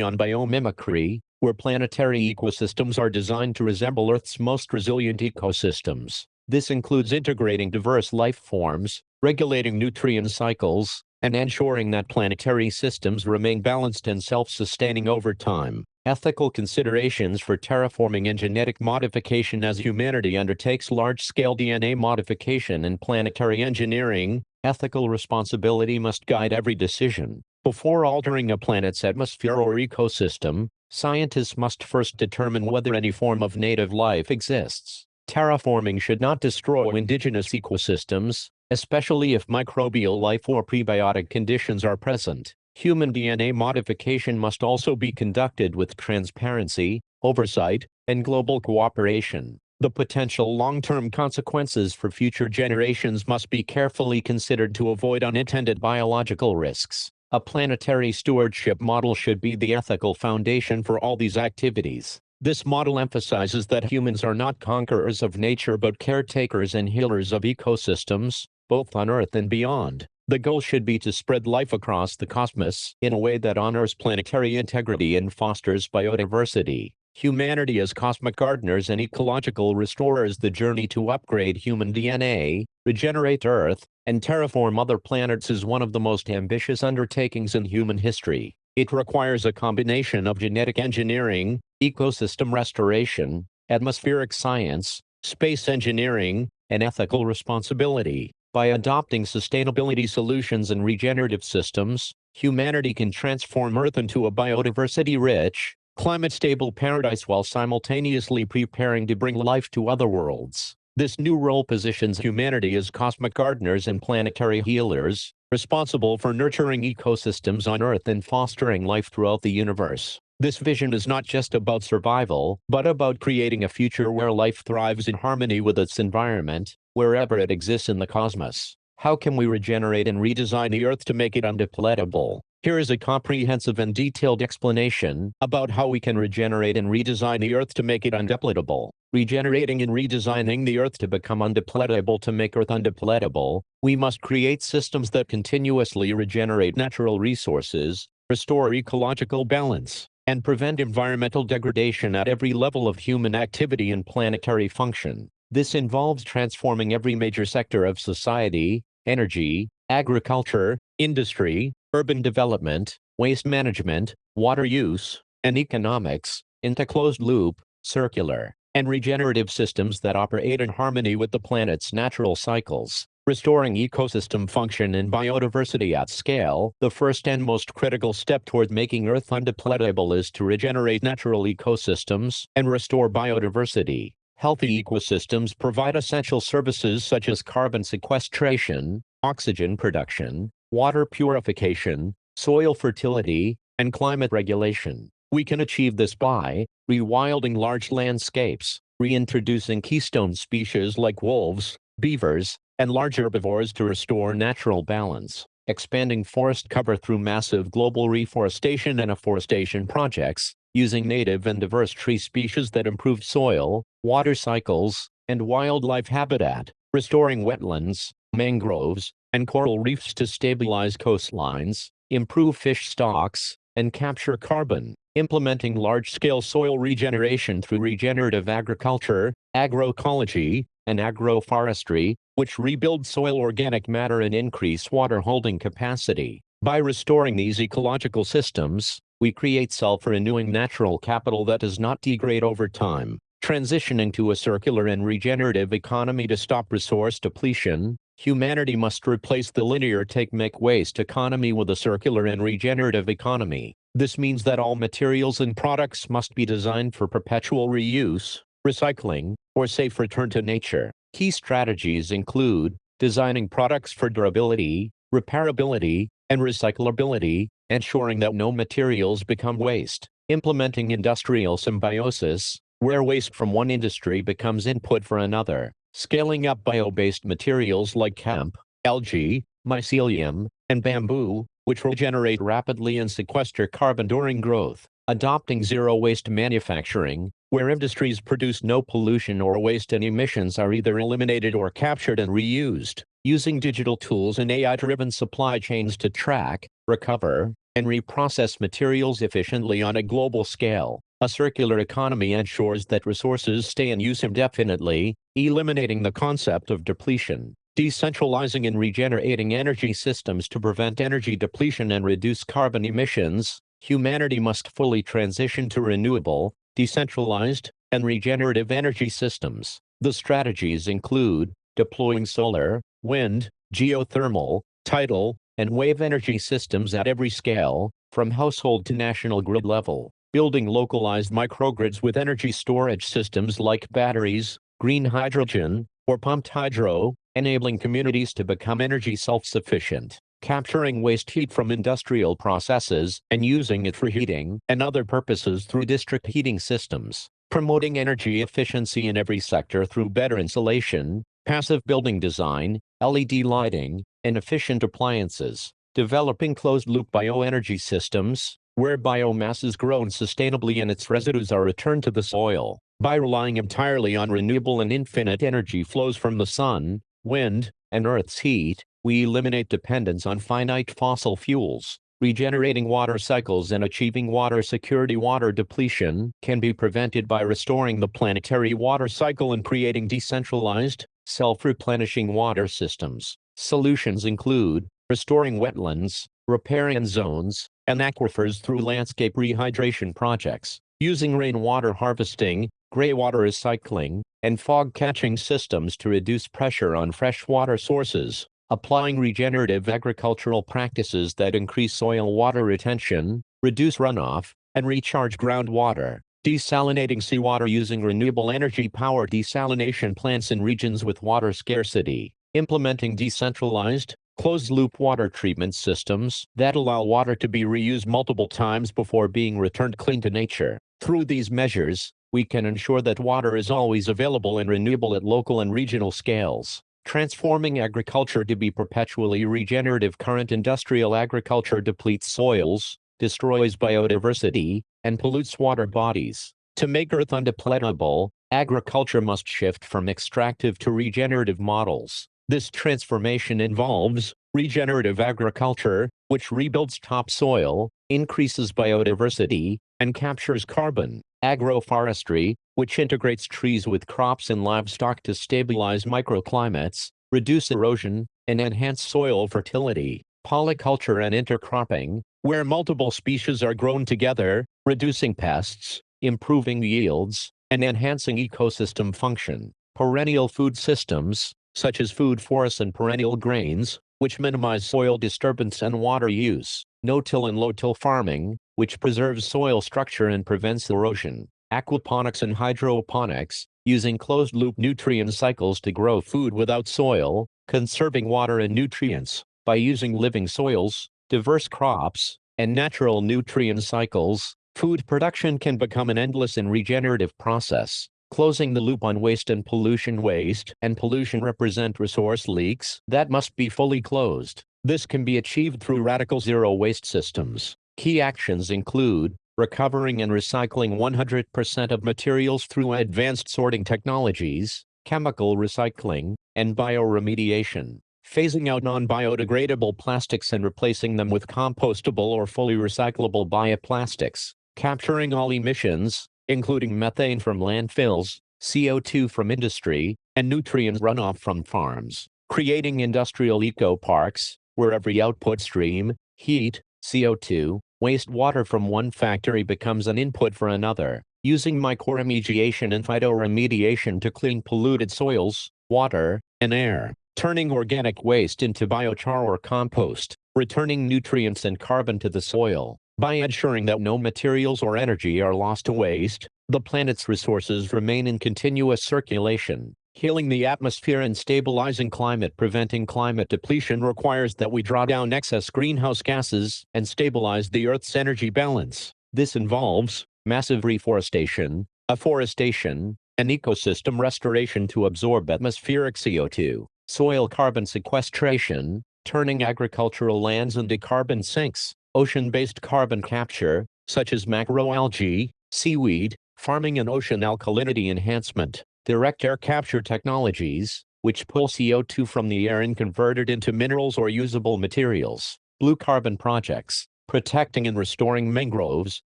on biomimicry, where planetary ecosystems are designed to resemble Earth's most resilient ecosystems. This includes integrating diverse life forms, regulating nutrient cycles, and ensuring that planetary systems remain balanced and self-sustaining over time. Ethical considerations for terraforming and genetic modification. As humanity undertakes large-scale DNA modification and planetary engineering, ethical responsibility must guide every decision. Before altering a planet's atmosphere or ecosystem, scientists must first determine whether any form of native life exists. Terraforming should not destroy indigenous ecosystems, especially if microbial life or prebiotic conditions are present. Human DNA modification must also be conducted with transparency, oversight, and global cooperation. The potential long-term consequences for future generations must be carefully considered to avoid unintended biological risks. A planetary stewardship model should be the ethical foundation for all these activities. This model emphasizes that humans are not conquerors of nature but caretakers and healers of ecosystems, both on Earth and beyond. The goal should be to spread life across the cosmos in a way that honors planetary integrity and fosters biodiversity. Humanity as cosmic gardeners and ecological restorers. The journey to upgrade human DNA, regenerate Earth, and terraform other planets is one of the most ambitious undertakings in human history. It requires a combination of genetic engineering, ecosystem restoration, atmospheric science, space engineering, and ethical responsibility. By adopting sustainability solutions and regenerative systems, humanity can transform Earth into a biodiversity-rich, climate-stable paradise while simultaneously preparing to bring life to other worlds. This new role positions humanity as cosmic gardeners and planetary healers, responsible for nurturing ecosystems on Earth and fostering life throughout the universe. This vision is not just about survival, but about creating a future where life thrives in harmony with its environment, wherever it exists in the cosmos. How can we regenerate and redesign the Earth to make it undepletable? Here is a comprehensive and detailed explanation about how we can regenerate and redesign the Earth to make it undepletable. Regenerating and redesigning the Earth to become undepletable. To make Earth undepletable, we must create systems that continuously regenerate natural resources, restore ecological balance, and prevent environmental degradation at every level of human activity and planetary function. This involves transforming every major sector of society: energy, agriculture, industry, urban development, waste management, water use, and economics, into closed-loop, circular, and regenerative systems that operate in harmony with the planet's natural cycles. Restoring ecosystem function and biodiversity at scale. The first and most critical step toward making Earth undepletable is to regenerate natural ecosystems and restore biodiversity. Healthy ecosystems provide essential services such as carbon sequestration, oxygen production, water purification, soil fertility, and climate regulation. We can achieve this by rewilding large landscapes, reintroducing keystone species like wolves, beavers, and large herbivores to restore natural balance, expanding forest cover through massive global reforestation and afforestation projects, using native and diverse tree species that improve soil, water cycles, and wildlife habitat, restoring wetlands, mangroves, and coral reefs to stabilize coastlines, improve fish stocks, and capture carbon, implementing large-scale soil regeneration through regenerative agriculture, agroecology, and agroforestry, which rebuild soil organic matter and increase water holding capacity. By restoring these ecological systems, we create self-renewing natural capital that does not degrade over time. Transitioning to a circular and regenerative economy. To stop resource depletion, humanity must replace the linear take-make-waste economy with a circular and regenerative economy. This means that all materials and products must be designed for perpetual reuse, recycling, or safe return to nature. Key strategies include designing products for durability, repairability, and recyclability, ensuring that no materials become waste, implementing industrial symbiosis, where waste from one industry becomes input for another, scaling up bio-based materials like hemp, algae, mycelium, and bamboo, which regenerate rapidly and sequester carbon during growth, Adopting zero-waste manufacturing, where industries produce no pollution or waste and emissions are either eliminated or captured and reused. Using digital tools and AI-driven supply chains to track, recover, and reprocess materials efficiently on a global scale. A circular economy ensures that resources stay in use indefinitely, eliminating the concept of depletion. Decentralizing and regenerating energy systems to prevent energy depletion and reduce carbon emissions, humanity must fully transition to renewable, decentralized, and regenerative energy systems. The strategies include deploying solar, wind, geothermal, tidal, and wave energy systems at every scale, from household to national grid level, building localized microgrids with energy storage systems like batteries, green hydrogen, or pumped hydro, enabling communities to become energy self-sufficient, capturing waste heat from industrial processes and using it for heating and other purposes through district heating systems, promoting energy efficiency in every sector through better insulation, passive building design, LED lighting, and efficient appliances, developing closed-loop bioenergy systems, where biomass is grown sustainably and its residues are returned to the soil. By relying entirely on renewable and infinite energy flows from the sun, wind, and Earth's heat, we eliminate dependence on finite fossil fuels. Regenerating water cycles and achieving water security. Water depletion can be prevented by restoring the planetary water cycle and creating decentralized, self-replenishing water systems. Solutions include restoring wetlands, riparian zones, and aquifers through landscape rehydration projects, using rainwater harvesting, greywater recycling, and fog-catching systems to reduce pressure on freshwater sources, applying regenerative agricultural practices that increase soil water retention, reduce runoff, and recharge groundwater, desalinating seawater using renewable energy power desalination plants in regions with water scarcity, implementing decentralized, closed-loop water treatment systems that allow water to be reused multiple times before being returned clean to nature. Through these measures, we can ensure that water is always available and renewable at local and regional scales. Transforming agriculture to be perpetually regenerative. Current industrial agriculture depletes soils, destroys biodiversity, and pollutes water bodies. To make Earth undepletable, agriculture must shift from extractive to regenerative models. This transformation involves regenerative agriculture, which rebuilds topsoil, increases biodiversity, and captures carbon; agroforestry, which integrates trees with crops and livestock to stabilize microclimates, reduce erosion, and enhance soil fertility; polyculture and intercropping, where multiple species are grown together, reducing pests, improving yields, and enhancing ecosystem function; perennial food systems, such as food forests and perennial grains, which minimize soil disturbance and water use; no-till and low-till farming, which preserves soil structure and prevents erosion; aquaponics and hydroponics, using closed-loop nutrient cycles to grow food without soil, conserving water and nutrients. By using living soils, diverse crops, and natural nutrient cycles, food production can become an endless and regenerative process. Closing the loop on waste and pollution. Waste and pollution represent resource leaks that must be fully closed. This can be achieved through radical zero-waste systems. Key actions include recovering and recycling 100% of materials through advanced sorting technologies, chemical recycling, and bioremediation; phasing out non-biodegradable plastics and replacing them with compostable or fully recyclable bioplastics; capturing all emissions, including methane from landfills, CO2 from industry, and nutrient runoff from farms; creating industrial eco-parks, where every output stream, heat, CO2, wastewater from one factory becomes an input for another; using mycoremediation and phytoremediation to clean polluted soils, water, and air; turning organic waste into biochar or compost, returning nutrients and carbon to the soil. By ensuring that no materials or energy are lost to waste, the planet's resources remain in continuous circulation. Healing the atmosphere and stabilizing climate. Preventing climate depletion requires that we draw down excess greenhouse gases and stabilize the Earth's energy balance. This involves massive reforestation, afforestation, and ecosystem restoration to absorb atmospheric CO2, soil carbon sequestration, turning agricultural lands into carbon sinks, ocean-based carbon capture, such as macroalgae, seaweed, farming and ocean alkalinity enhancement, direct air capture technologies, which pull CO2 from the air and convert it into minerals or usable materials, blue carbon projects, protecting and restoring mangroves,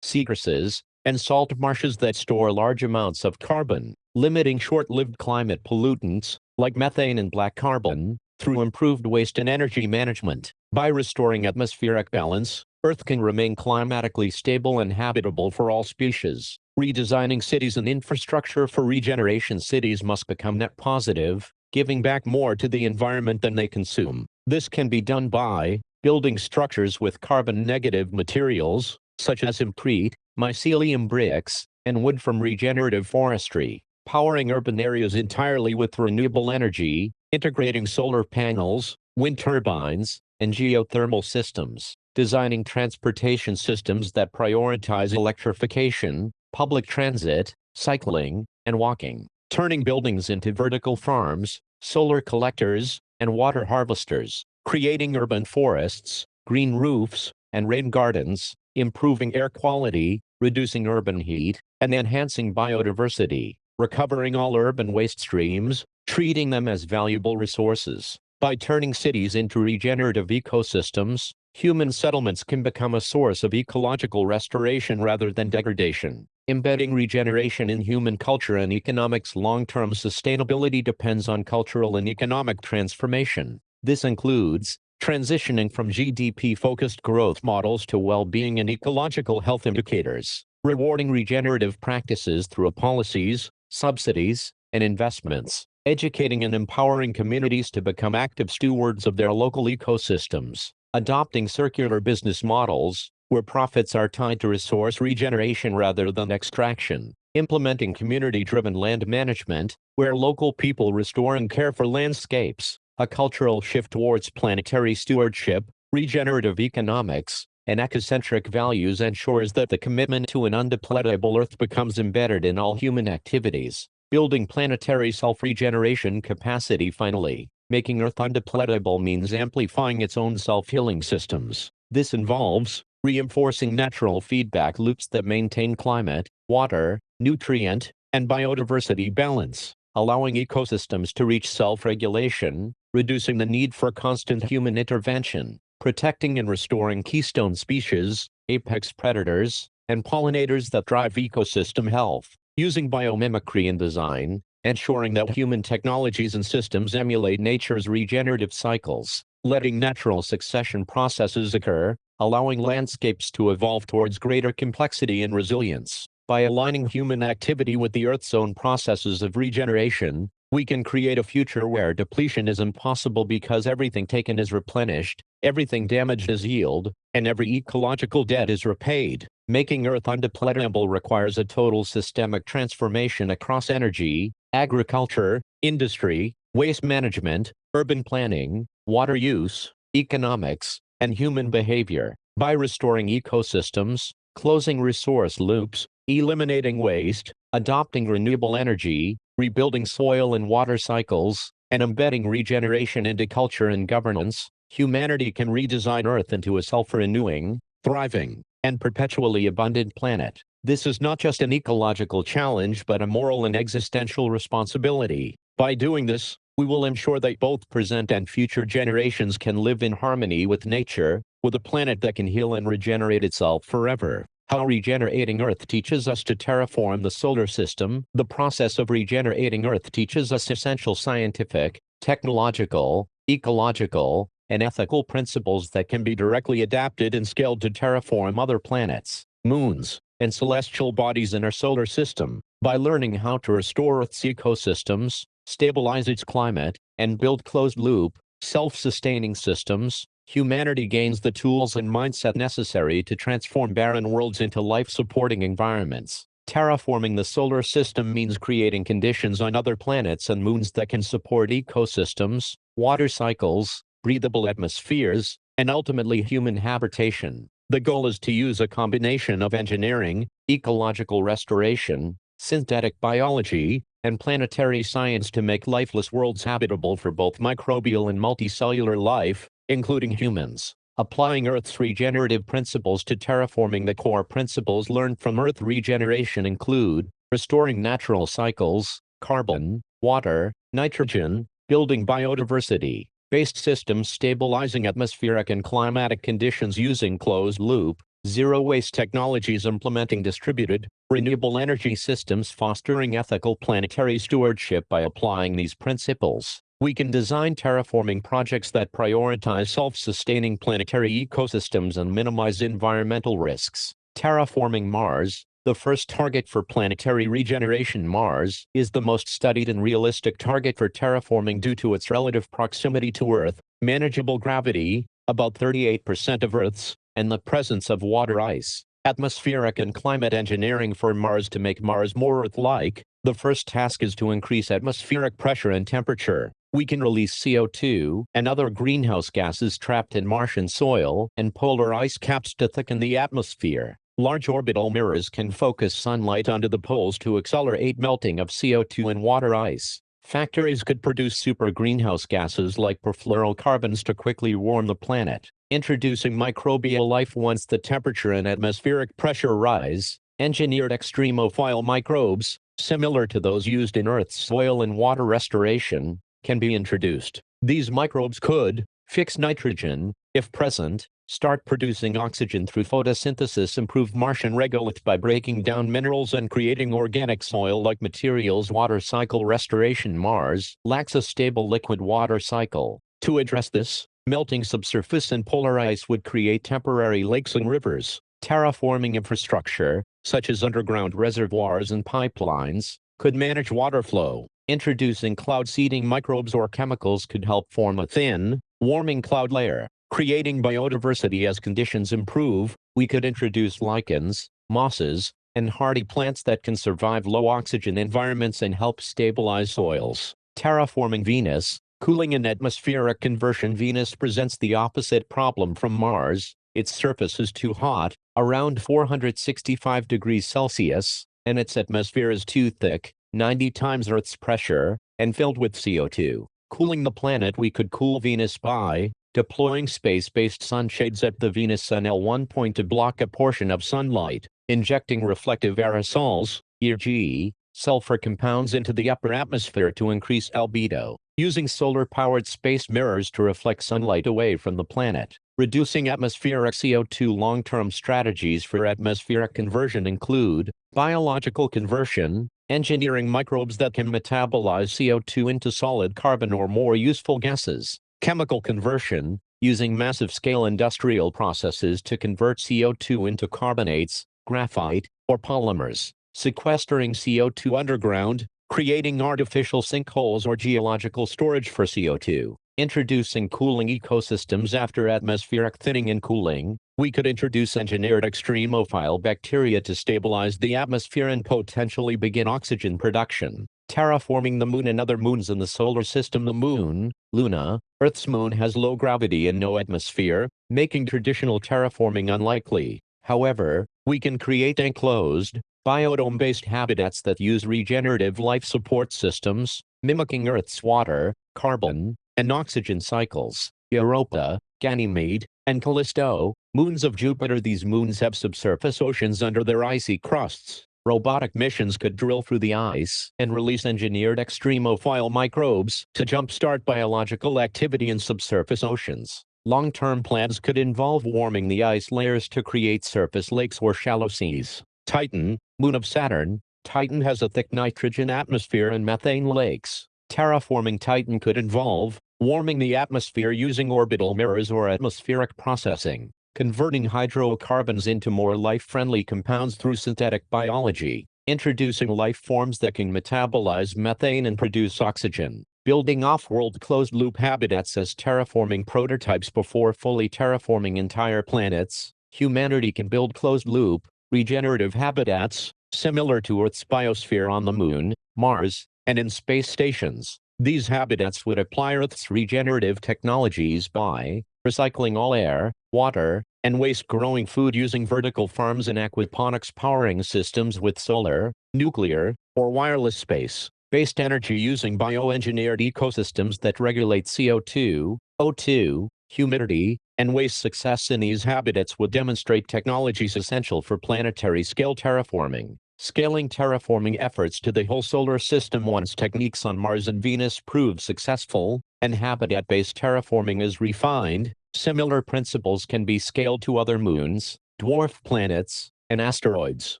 seagrasses, and salt marshes that store large amounts of carbon, limiting short-lived climate pollutants, like methane and black carbon, through improved waste and energy management. By restoring atmospheric balance, Earth can remain climatically stable and habitable for all species. Redesigning cities and infrastructure for regeneration. Cities must become net positive, giving back more to the environment than they consume. This can be done by building structures with carbon-negative materials, such as imprete, mycelium bricks, and wood from regenerative forestry, powering urban areas entirely with renewable energy, integrating solar panels, wind turbines, and geothermal systems, designing transportation systems that prioritize electrification, public transit, cycling, and walking, turning buildings into vertical farms, solar collectors, and water harvesters, creating urban forests, green roofs, and rain gardens, improving air quality, reducing urban heat, and enhancing biodiversity, recovering all urban waste streams, treating them as valuable resources. By turning cities into regenerative ecosystems, human settlements can become a source of ecological restoration rather than degradation. Embedding regeneration in human culture and economics. Long-term sustainability depends on cultural and economic transformation. This includes transitioning from GDP-focused growth models to well-being and ecological health indicators, rewarding regenerative practices through policies, subsidies, and investments, educating and empowering communities to become active stewards of their local ecosystems, adopting circular business models, where profits are tied to resource regeneration rather than extraction, implementing community-driven land management, where local people restore and care for landscapes, a cultural shift towards planetary stewardship, regenerative economics, and ecocentric values ensures that the commitment to an undepletable Earth becomes embedded in all human activities, building planetary self-regeneration capacity. Finally, making Earth undepletable means amplifying its own self-healing systems. This involves reinforcing natural feedback loops that maintain climate, water, nutrient, and biodiversity balance, allowing ecosystems to reach self-regulation, reducing the need for constant human intervention, protecting and restoring keystone species, apex predators, and pollinators that drive ecosystem health, using biomimicry in design, ensuring that human technologies and systems emulate nature's regenerative cycles, letting natural succession processes occur, allowing landscapes to evolve towards greater complexity and resilience. By aligning human activity with the Earth's own processes of regeneration, we can create a future where depletion is impossible because everything taken is replenished, everything damaged is healed, and every ecological debt is repaid. Making Earth undepletable requires a total systemic transformation across energy, agriculture, industry, waste management, urban planning, water use, economics, and human behavior. By restoring ecosystems, closing resource loops, eliminating waste, adopting renewable energy, rebuilding soil and water cycles, and embedding regeneration into culture and governance, humanity can redesign Earth into a self-renewing, thriving, and perpetually abundant planet. This is not just an ecological challenge but a moral and existential responsibility. By doing this, we will ensure that both present and future generations can live in harmony with nature, with a planet that can heal and regenerate itself forever. How regenerating Earth teaches us to terraform the solar system. The process of regenerating Earth teaches us essential scientific, technological, ecological, and ethical principles that can be directly adapted and scaled to terraform other planets, moons, and celestial bodies in our solar system. By learning how to restore Earth's ecosystems, stabilize its climate, and build closed-loop, self-sustaining systems, humanity gains the tools and mindset necessary to transform barren worlds into life-supporting environments. Terraforming the solar system means creating conditions on other planets and moons that can support ecosystems, water cycles, breathable atmospheres, and ultimately human habitation. The goal is to use a combination of engineering, ecological restoration, synthetic biology, and planetary science to make lifeless worlds habitable for both microbial and multicellular life, including humans. Applying Earth's regenerative principles to terraforming. The core principles learned from Earth regeneration include restoring natural cycles, carbon, water, nitrogen, building biodiversity, based systems, stabilizing atmospheric and climatic conditions using closed-loop, zero-waste technologies, implementing distributed, renewable energy systems, fostering ethical planetary stewardship. By applying these principles, we can design terraforming projects that prioritize self-sustaining planetary ecosystems and minimize environmental risks. Terraforming Mars. The first target for planetary regeneration. Mars is the most studied and realistic target for terraforming due to its relative proximity to Earth, manageable gravity, about 38% of Earth's, and the presence of water ice. Atmospheric and climate engineering for Mars. To make Mars more Earth-like, the first task is to increase atmospheric pressure and temperature. We can release CO2 and other greenhouse gases trapped in Martian soil and polar ice caps to thicken the atmosphere. Large orbital mirrors can focus sunlight onto the poles to accelerate melting of CO2 and water ice. Factories could produce super greenhouse gases like perfluorocarbons to quickly warm the planet. Introducing microbial life. Once the temperature and atmospheric pressure rise, engineered extremophile microbes, similar to those used in Earth's soil and water restoration, can be introduced. These microbes could fix nitrogen, if present, start producing oxygen through photosynthesis, improve Martian regolith by breaking down minerals and creating organic soil-like materials. Water cycle restoration. Mars lacks a stable liquid water cycle. To address this, melting subsurface and polar ice would create temporary lakes and rivers. Terraforming infrastructure, such as underground reservoirs and pipelines, could manage water flow. Introducing cloud seeding microbes or chemicals could help form a thin, warming cloud layer. Creating biodiversity. As conditions improve, we could introduce lichens, mosses, and hardy plants that can survive low oxygen environments and help stabilize soils. Terraforming Venus. Cooling and atmospheric conversion. Venus presents the opposite problem from Mars. Its surface is too hot, around 465 degrees Celsius, and its atmosphere is too thick, 90 times Earth's pressure, and filled with CO2. Cooling the planet. We could cool Venus by deploying space-based sunshades at the Venus Sun L1 point to block a portion of sunlight, injecting reflective aerosols, e.g., sulfur compounds, into the upper atmosphere to increase albedo, using solar-powered space mirrors to reflect sunlight away from the planet. Reducing atmospheric CO2. Long-term strategies for atmospheric conversion include biological conversion, engineering microbes that can metabolize CO2 into solid carbon or more useful gases. Chemical conversion, using massive-scale industrial processes to convert CO2 into carbonates, graphite, or polymers. Sequestering CO2 underground, creating artificial sinkholes or geological storage for CO2. Introducing cooling ecosystems. After atmospheric thinning and cooling, we could introduce engineered extremophile bacteria to stabilize the atmosphere and potentially begin oxygen production. Terraforming the Moon and other moons in the solar system. The Moon, Luna, Earth's moon, has low gravity and no atmosphere, making traditional terraforming unlikely. However, we can create enclosed, biodome-based habitats that use regenerative life support systems, mimicking Earth's water, carbon, and oxygen cycles. Europa, Ganymede, and Callisto, moons of Jupiter. These moons have subsurface oceans under their icy crusts. Robotic missions could drill through the ice and release engineered extremophile microbes to jumpstart biological activity in subsurface oceans. Long-term plans could involve warming the ice layers to create surface lakes or shallow seas. Titan, moon of Saturn. Titan has a thick nitrogen atmosphere and methane lakes. Terraforming Titan could involve warming the atmosphere using orbital mirrors or atmospheric processing, converting hydrocarbons into more life-friendly compounds through synthetic biology, introducing life forms that can metabolize methane and produce oxygen, building off-world closed-loop habitats as terraforming prototypes. Before fully terraforming entire planets, humanity can build closed-loop, regenerative habitats, similar to Earth's biosphere on the Moon, Mars, and in space stations. These habitats would apply Earth's regenerative technologies by recycling all air, water, and waste, growing food using vertical farms and aquaponics, powering systems with solar, nuclear, or wireless space-based energy using bioengineered ecosystems that regulate CO2, O2, humidity, and waste success in these habitats would demonstrate technologies essential for planetary-scale terraforming. Scaling terraforming efforts to the whole solar system. Once techniques on Mars and Venus prove successful, and habitat-based terraforming is refined, similar principles can be scaled to other moons, dwarf planets, and asteroids.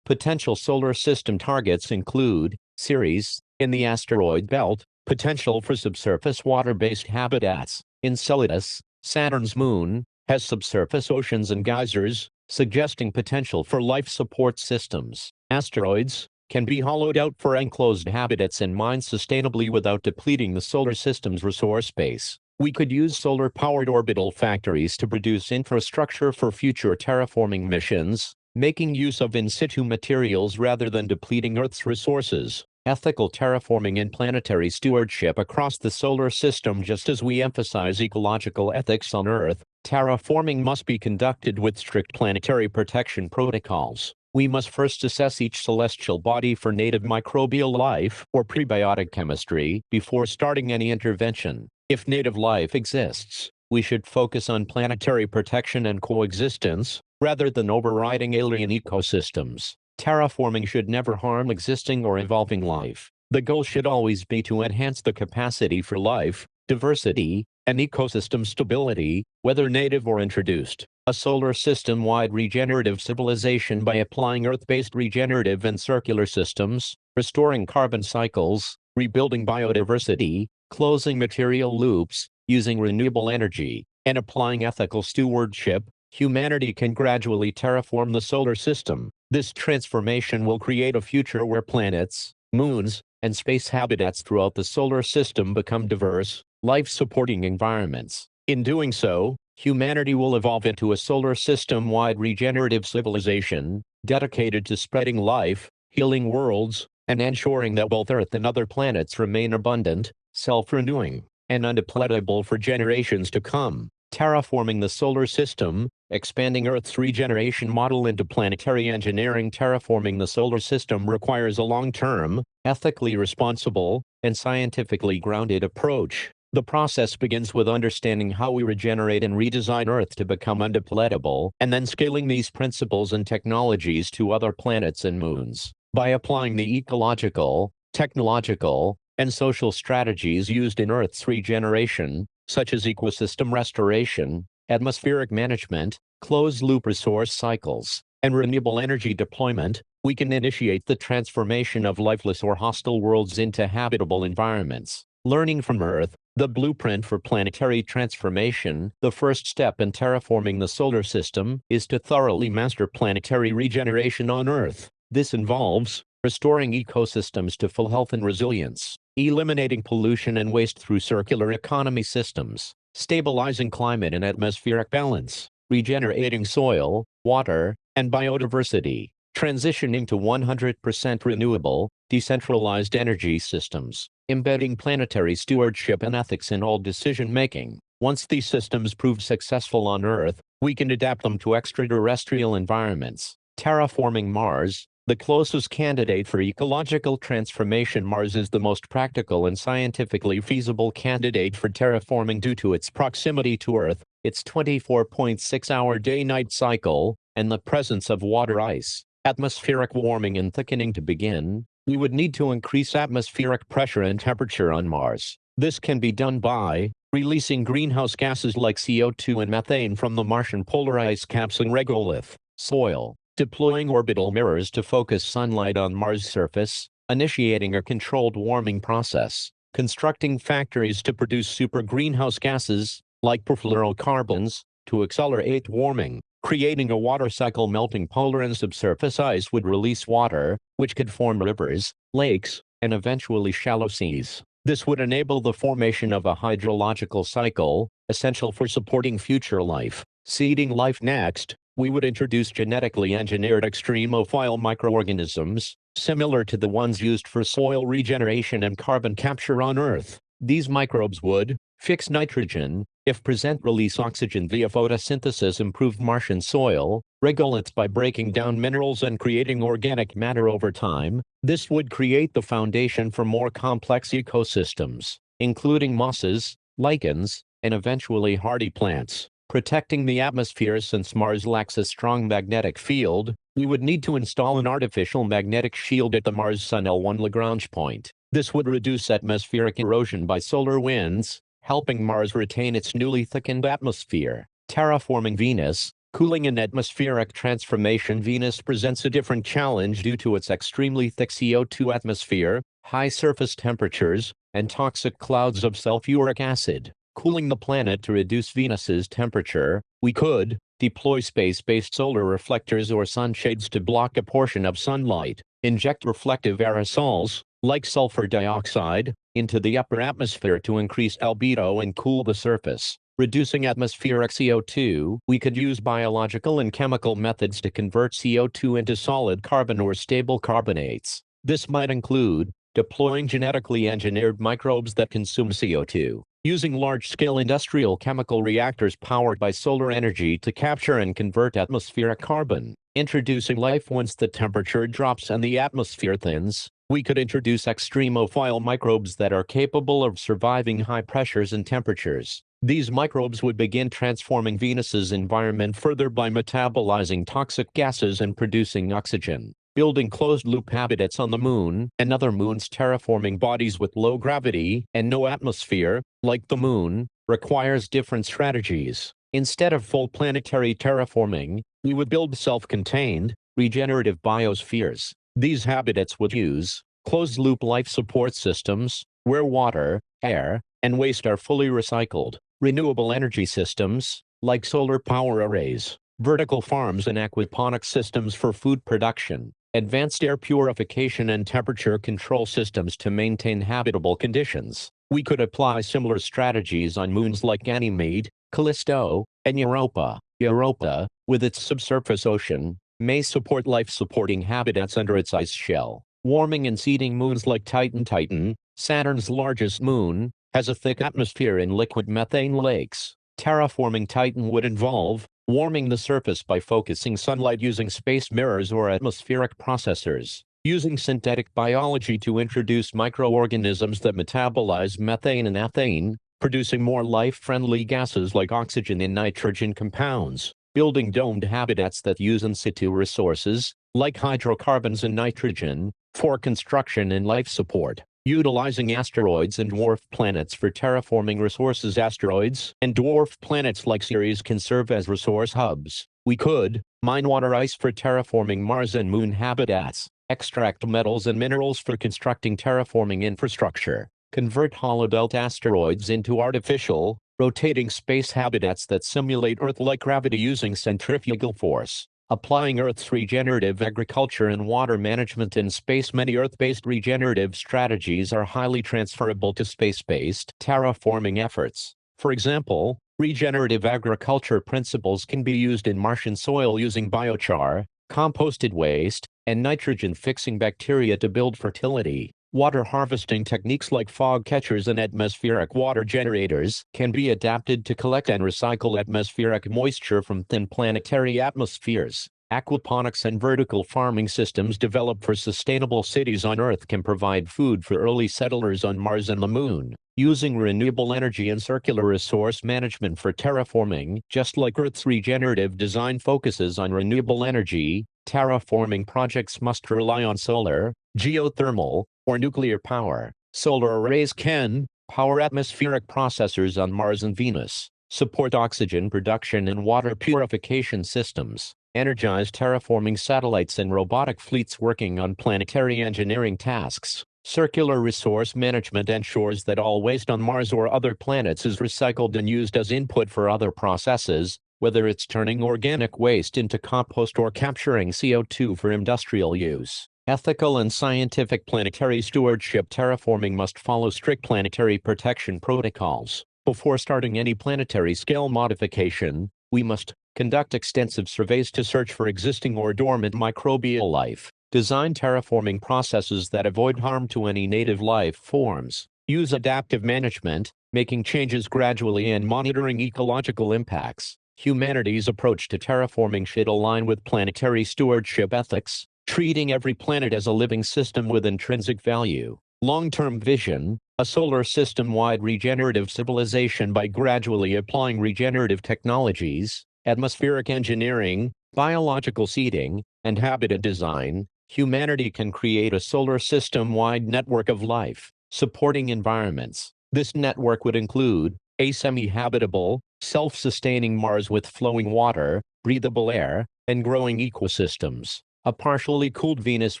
Potential solar system targets include Ceres, in the asteroid belt, potential for subsurface water-based habitats. Enceladus, Saturn's moon, has subsurface oceans and geysers, suggesting potential for life support systems. Asteroids can be hollowed out for enclosed habitats and mined sustainably without depleting the solar system's resource base. We could use solar-powered orbital factories to produce infrastructure for future terraforming missions, making use of in-situ materials rather than depleting Earth's resources. Ethical terraforming and planetary stewardship across the solar system. Just as we emphasize ecological ethics on Earth, terraforming must be conducted with strict planetary protection protocols. We must first assess each celestial body for native microbial life or prebiotic chemistry before starting any intervention. If native life exists, we should focus on planetary protection and coexistence, rather than overriding alien ecosystems. Terraforming should never harm existing or evolving life. The goal should always be to enhance the capacity for life, diversity, and ecosystem stability, whether native or introduced. A solar system-wide regenerative civilization by applying Earth-based regenerative and circular systems, restoring carbon cycles, rebuilding biodiversity, closing material loops, using renewable energy, and applying ethical stewardship, humanity can gradually terraform the solar system. This transformation will create a future where planets, moons, and space habitats throughout the solar system become diverse, life-supporting environments. In doing so, humanity will evolve into a solar system-wide regenerative civilization, dedicated to spreading life, healing worlds, and ensuring that both Earth and other planets remain abundant, self-renewing, and undepletable for generations to come. Terraforming the solar system, expanding Earth's regeneration model into planetary engineering. Terraforming the solar system requires a long-term, ethically responsible, and scientifically grounded approach. The process begins with understanding how we regenerate and redesign Earth to become undepletable, and then scaling these principles and technologies to other planets and moons. By applying the ecological, technological, and social strategies used in Earth's regeneration, such as ecosystem restoration, atmospheric management, closed-loop resource cycles, and renewable energy deployment, we can initiate the transformation of lifeless or hostile worlds into habitable environments. Learning from Earth, the blueprint for planetary transformation. The first step in terraforming the solar system is to thoroughly master planetary regeneration on Earth. This involves restoring ecosystems to full health and resilience, eliminating pollution and waste through circular economy systems, stabilizing climate and atmospheric balance, regenerating soil, water, and biodiversity, transitioning to 100% renewable, decentralized energy systems, embedding planetary stewardship and ethics in all decision-making. Once these systems prove successful on Earth, we can adapt them to extraterrestrial environments. Terraforming Mars, the closest candidate for ecological transformation. Mars is the most practical and scientifically feasible candidate for terraforming due to its proximity to Earth, its 24.6-hour day-night cycle, and the presence of water ice. Atmospheric warming and thickening. To begin, we would need to increase atmospheric pressure and temperature on Mars. This can be done by releasing greenhouse gases like CO2 and methane from the Martian polar ice caps and regolith soil, deploying orbital mirrors to focus sunlight on Mars' surface, initiating a controlled warming process, constructing factories to produce super greenhouse gases, like perfluorocarbons, to accelerate warming, creating a water cycle. Melting polar and subsurface ice would release water, which could form rivers, lakes, and eventually shallow seas. This would enable the formation of a hydrological cycle, essential for supporting future life. Seeding life. Next, we would introduce genetically engineered extremophile microorganisms, similar to the ones used for soil regeneration and carbon capture on Earth. These microbes would fix nitrogen, if present, release oxygen via photosynthesis, improve Martian soil, regolith by breaking down minerals and creating organic matter over time. This would create the foundation for more complex ecosystems, including mosses, lichens, and eventually hardy plants. Protecting the atmosphere. Since Mars lacks a strong magnetic field, we would need to install an artificial magnetic shield at the Mars-Sun L1 Lagrange point. This would reduce atmospheric erosion by solar winds, helping Mars retain its newly thickened atmosphere. Terraforming Venus. Cooling and atmospheric transformation. Venus presents a different challenge due to its extremely thick CO2 atmosphere, high surface temperatures, and toxic clouds of sulfuric acid. Cooling the planet. To reduce Venus's temperature, we could deploy space-based solar reflectors or sunshades to block a portion of sunlight, inject reflective aerosols, like sulfur dioxide, into the upper atmosphere to increase albedo and cool the surface. Reducing atmospheric CO2, we could use biological and chemical methods to convert CO2 into solid carbon or stable carbonates. This might include deploying genetically engineered microbes that consume CO2, using large-scale industrial chemical reactors powered by solar energy to capture and convert atmospheric carbon, introducing life once the temperature drops and the atmosphere thins. We could introduce extremophile microbes that are capable of surviving high pressures and temperatures. These microbes would begin transforming Venus's environment further by metabolizing toxic gases and producing oxygen. Building closed-loop habitats on the Moon and other moons. Terraforming bodies with low gravity and no atmosphere, like the Moon, requires different strategies. Instead of full planetary terraforming, we would build self-contained, regenerative biospheres. These habitats would use closed-loop life support systems, where water, air, and waste are fully recycled. Renewable energy systems, like solar power arrays, vertical farms and aquaponics systems for food production. Advanced air purification and temperature control systems to maintain habitable conditions. We could apply similar strategies on moons like Ganymede, Callisto, and Europa. Europa, with its subsurface ocean, may support life-supporting habitats under its ice shell. Warming and seeding moons like Titan. Titan, Saturn's largest moon, has a thick atmosphere and liquid methane lakes. Terraforming Titan would involve warming the surface by focusing sunlight using space mirrors or atmospheric processors, using synthetic biology to introduce microorganisms that metabolize methane and ethane, producing more life-friendly gases like oxygen and nitrogen compounds, building domed habitats that use in situ resources, like hydrocarbons and nitrogen, for construction and life support. Utilizing asteroids and dwarf planets for terraforming resources. Asteroids and dwarf planets like Ceres can serve as resource hubs. We could mine water ice for terraforming Mars and Moon habitats, extract metals and minerals for constructing terraforming infrastructure, convert hollow belt asteroids into artificial, rotating space habitats that simulate Earth-like gravity using centrifugal force. Applying Earth's regenerative agriculture and water management in space. Many Earth-based regenerative strategies are highly transferable to space-based terraforming efforts. For example, regenerative agriculture principles can be used in Martian soil using biochar, composted waste, and nitrogen-fixing bacteria to build fertility. Water harvesting techniques like fog catchers and atmospheric water generators can be adapted to collect and recycle atmospheric moisture from thin planetary atmospheres. Aquaponics and vertical farming systems developed for sustainable cities on Earth can provide food for early settlers on Mars and the Moon. Using renewable energy and circular resource management for terraforming. Just like Earth's regenerative design focuses on renewable energy, terraforming projects must rely on solar, geothermal, or nuclear power. Solar arrays can power atmospheric processors on Mars and Venus, support oxygen production and water purification systems, energize terraforming satellites and robotic fleets working on planetary engineering tasks. Circular resource management ensures that all waste on Mars or other planets is recycled and used as input for other processes, whether it's turning organic waste into compost or capturing CO2 for industrial use. Ethical and scientific planetary stewardship. Terraforming must follow strict planetary protection protocols. Before starting any planetary scale modification, we must conduct extensive surveys to search for existing or dormant microbial life. Design terraforming processes that avoid harm to any native life forms. Use adaptive management, making changes gradually and monitoring ecological impacts. Humanity's approach to terraforming should align with planetary stewardship ethics, treating every planet as a living system with intrinsic value. Long-term vision. A solar system-wide regenerative civilization. By gradually applying regenerative technologies, atmospheric engineering, biological seeding, and habitat design, humanity can create a solar system-wide network of life, supporting environments. This network would include a semi-habitable, self-sustaining Mars with flowing water, breathable air, and growing ecosystems, a partially cooled Venus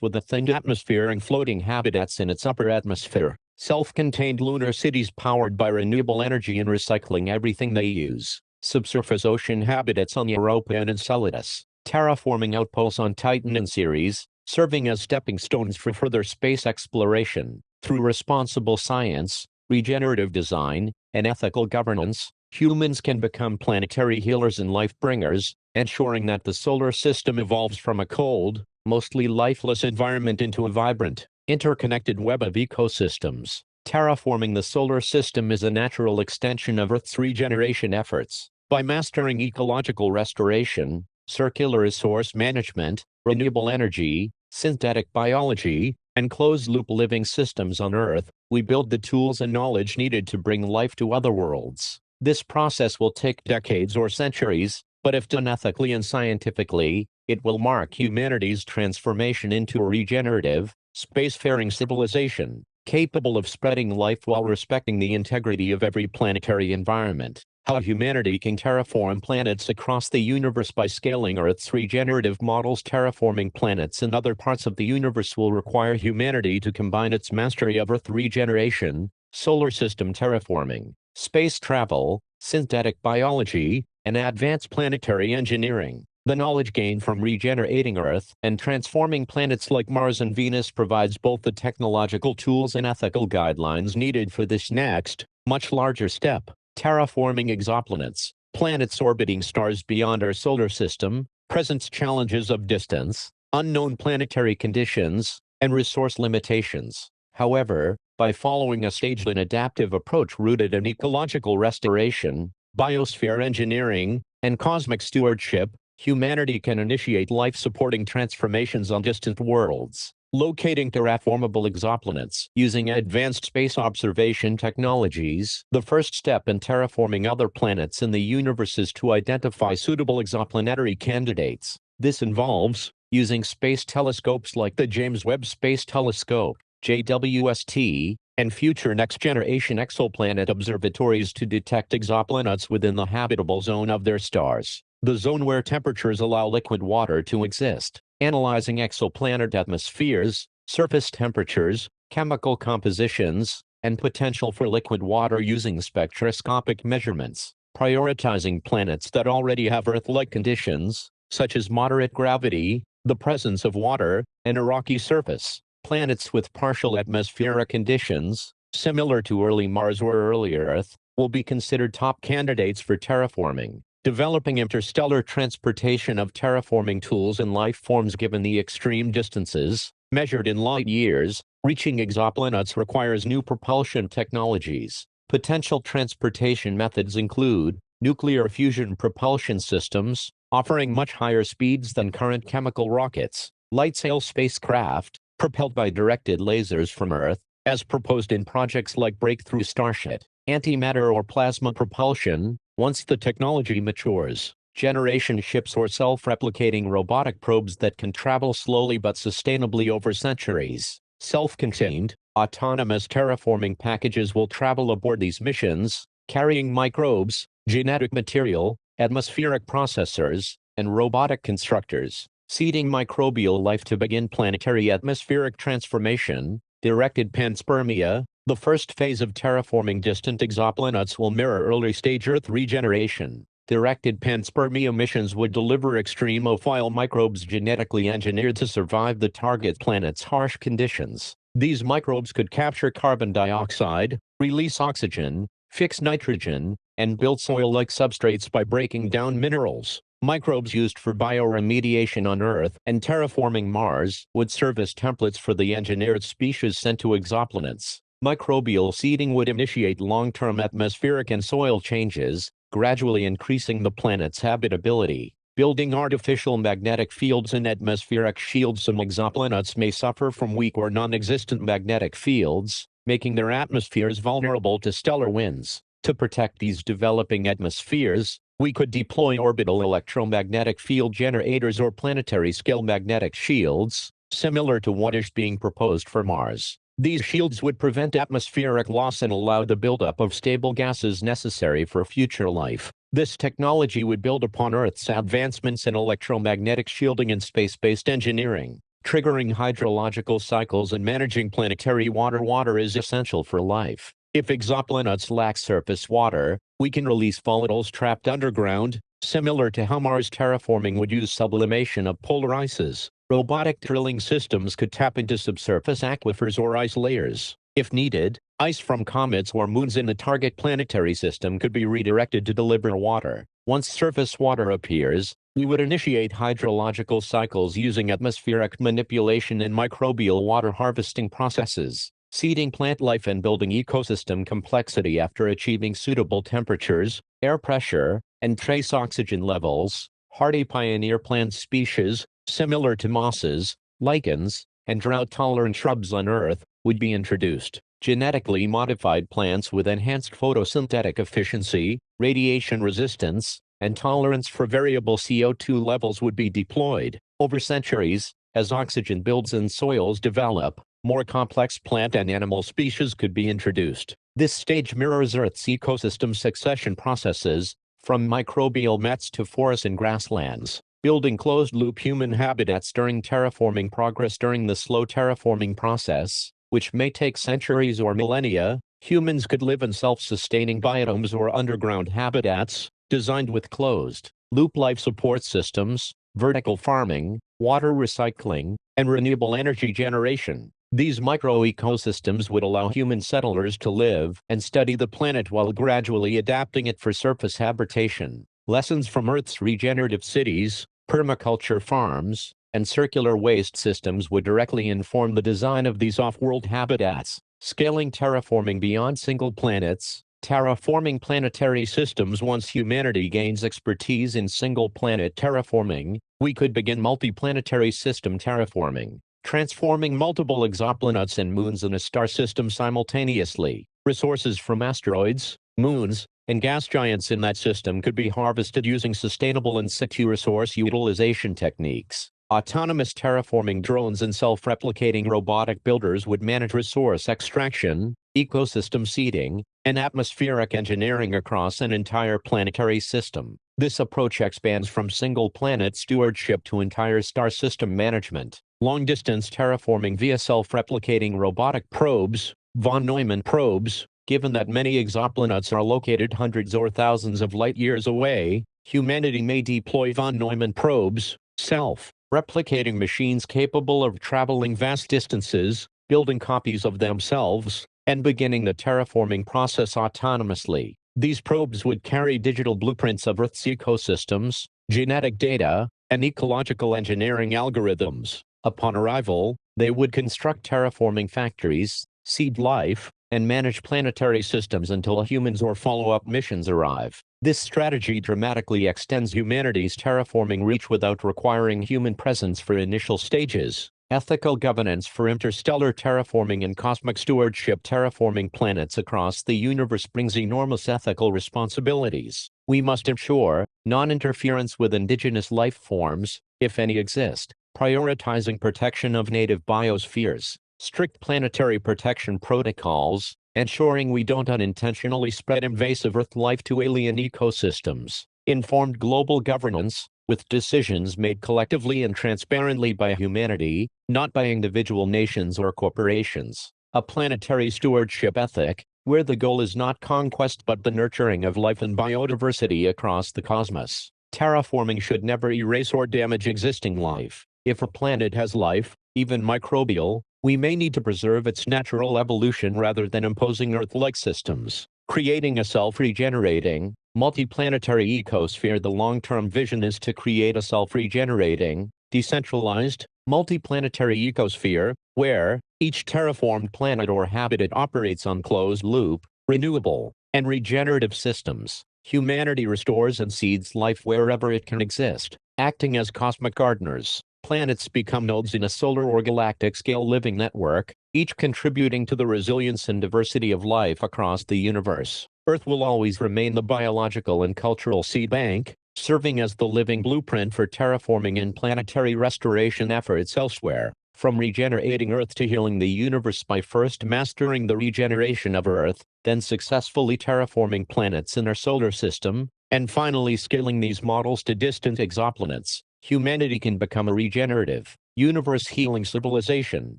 with a thin atmosphere and floating habitats in its upper atmosphere, self-contained lunar cities powered by renewable energy and recycling everything they use, subsurface ocean habitats on Europa and Enceladus, terraforming outposts on Titan and Ceres, serving as stepping stones for further space exploration. Through responsible science, regenerative design, and ethical governance, humans can become planetary healers and life-bringers, ensuring that the solar system evolves from a cold, mostly lifeless environment into a vibrant, interconnected web of ecosystems. Terraforming the solar system is a natural extension of Earth's regeneration efforts. By mastering ecological restoration, circular resource management, renewable energy, synthetic biology, and closed-loop living systems on Earth, we build the tools and knowledge needed to bring life to other worlds. This process will take decades or centuries, but if done ethically and scientifically, it will mark humanity's transformation into a regenerative, spacefaring civilization, capable of spreading life while respecting the integrity of every planetary environment. How humanity can terraform planets across the universe. By scaling Earth's regenerative models. Terraforming planets in other parts of the universe will require humanity to combine its mastery of Earth regeneration, solar system terraforming, space travel, synthetic biology, and advanced planetary engineering. The knowledge gained from regenerating Earth and transforming planets like Mars and Venus provides both the technological tools and ethical guidelines needed for this next, much larger step. Terraforming exoplanets, planets orbiting stars beyond our solar system, presents challenges of distance, unknown planetary conditions, and resource limitations. However, by following a staged and adaptive approach rooted in ecological restoration, biosphere engineering, and cosmic stewardship, humanity can initiate life-supporting transformations on distant worlds. Locating terraformable exoplanets using advanced space observation technologies. The first step in terraforming other planets in the universe is to identify suitable exoplanetary candidates. This involves using space telescopes like the James Webb Space Telescope, JWST, and future next-generation exoplanet observatories to detect exoplanets within the habitable zone of their stars, the zone where temperatures allow liquid water to exist. Analyzing exoplanet atmospheres, surface temperatures, chemical compositions, and potential for liquid water using spectroscopic measurements. Prioritizing planets that already have Earth-like conditions, such as moderate gravity, the presence of water, and a rocky surface. Planets with partial atmospheric conditions, similar to early Mars or early Earth, will be considered top candidates for terraforming. Developing interstellar transportation of terraforming tools and life forms. Given the extreme distances, measured in light years, reaching exoplanets requires new propulsion technologies. Potential transportation methods include nuclear fusion propulsion systems, offering much higher speeds than current chemical rockets, light-sail spacecraft, propelled by directed lasers from Earth, as proposed in projects like Breakthrough Starship, antimatter or plasma propulsion. Once the technology matures, generation ships or self-replicating robotic probes that can travel slowly but sustainably over centuries. Self-contained, autonomous terraforming packages will travel aboard these missions, carrying microbes, genetic material, atmospheric processors, and robotic constructors, seeding microbial life to begin planetary atmospheric transformation. Directed panspermia. The first phase of terraforming distant exoplanets will mirror early-stage Earth regeneration. Directed panspermia missions would deliver extremophile microbes genetically engineered to survive the target planet's harsh conditions. These microbes could capture carbon dioxide, release oxygen, fix nitrogen, and build soil-like substrates by breaking down minerals. Microbes used for bioremediation on Earth and terraforming Mars would serve as templates for the engineered species sent to exoplanets. Microbial seeding would initiate long-term atmospheric and soil changes, gradually increasing the planet's habitability. Building artificial magnetic fields and atmospheric shields. Some exoplanets may suffer from weak or non-existent magnetic fields, making their atmospheres vulnerable to stellar winds. To protect these developing atmospheres, we could deploy orbital electromagnetic field generators or planetary-scale magnetic shields, similar to what is being proposed for Mars. These shields would prevent atmospheric loss and allow the buildup of stable gases necessary for future life. This technology would build upon Earth's advancements in electromagnetic shielding and space-based engineering, triggering hydrological cycles and managing planetary water. Water is essential for life. If exoplanets lack surface water, we can release volatiles trapped underground, similar to how Mars terraforming would use sublimation of polar ices. Robotic drilling systems could tap into subsurface aquifers or ice layers. If needed, ice from comets or moons in the target planetary system could be redirected to deliver water. Once surface water appears, we would initiate hydrological cycles using atmospheric manipulation and microbial water harvesting processes, seeding plant life and building ecosystem complexity. After achieving suitable temperatures, air pressure, and trace oxygen levels, hardy pioneer plant species, similar to mosses, lichens, and drought-tolerant shrubs on Earth, would be introduced. Genetically modified plants with enhanced photosynthetic efficiency, radiation resistance, and tolerance for variable CO2 levels would be deployed. Over centuries, as oxygen builds and soils develop, more complex plant and animal species could be introduced. This stage mirrors Earth's ecosystem succession processes, from microbial mats to forests and grasslands, building closed-loop human habitats during terraforming. Progress during the slow terraforming process, which may take centuries or millennia, humans could live in self-sustaining biomes or underground habitats, designed with closed-loop life support systems, vertical farming, water recycling, and renewable energy generation. These micro-ecosystems would allow human settlers to live and study the planet while gradually adapting it for surface habitation. Lessons from Earth's regenerative cities, permaculture farms, and circular waste systems would directly inform the design of these off-world habitats. Scaling terraforming beyond single planets. Terraforming planetary systems. Once humanity gains expertise in single-planet terraforming, we could begin multi-planetary system terraforming, transforming multiple exoplanets and moons in a star system simultaneously. Resources from asteroids, moons, and gas giants in that system could be harvested using sustainable in situ resource utilization techniques. Autonomous terraforming drones and self-replicating robotic builders would manage resource extraction, ecosystem seeding, and atmospheric engineering across an entire planetary system. This approach expands from single-planet stewardship to entire star system management. Long-distance terraforming via self-replicating robotic probes, von Neumann probes. Given that many exoplanets are located hundreds or thousands of light-years away, humanity may deploy von Neumann probes, self-replicating machines capable of traveling vast distances, building copies of themselves, and beginning the terraforming process autonomously. These probes would carry digital blueprints of Earth's ecosystems, genetic data, and ecological engineering algorithms. Upon arrival, they would construct terraforming factories, seed life, and manage planetary systems until humans or follow-up missions arrive. This strategy dramatically extends humanity's terraforming reach without requiring human presence for initial stages. Ethical governance for interstellar terraforming and cosmic stewardship. Terraforming planets across the universe brings enormous ethical responsibilities. We must ensure non-interference with indigenous life forms, if any exist, prioritizing protection of native biospheres, strict planetary protection protocols, ensuring we don't unintentionally spread invasive Earth life to alien ecosystems, informed global governance, with decisions made collectively and transparently by humanity, not by individual nations or corporations. A planetary stewardship ethic, where the goal is not conquest but the nurturing of life and biodiversity across the cosmos. Terraforming should never erase or damage existing life. If a planet has life, even microbial, we may need to preserve its natural evolution rather than imposing Earth-like systems, creating a self-regenerating, multi-planetary ecosphere. The long-term vision is to create a self-regenerating, decentralized, multi-planetary ecosphere, where each terraformed planet or habitat operates on closed-loop, renewable, and regenerative systems. Humanity restores and seeds life wherever it can exist, acting as cosmic gardeners, planets become nodes in a solar or galactic-scale living network, each contributing to the resilience and diversity of life across the universe. Earth will always remain the biological and cultural seed bank, serving as the living blueprint for terraforming and planetary restoration efforts elsewhere. From regenerating Earth to healing the universe by first mastering the regeneration of Earth, then successfully terraforming planets in our solar system, and finally scaling these models to distant exoplanets, humanity can become a regenerative, universe-healing civilization.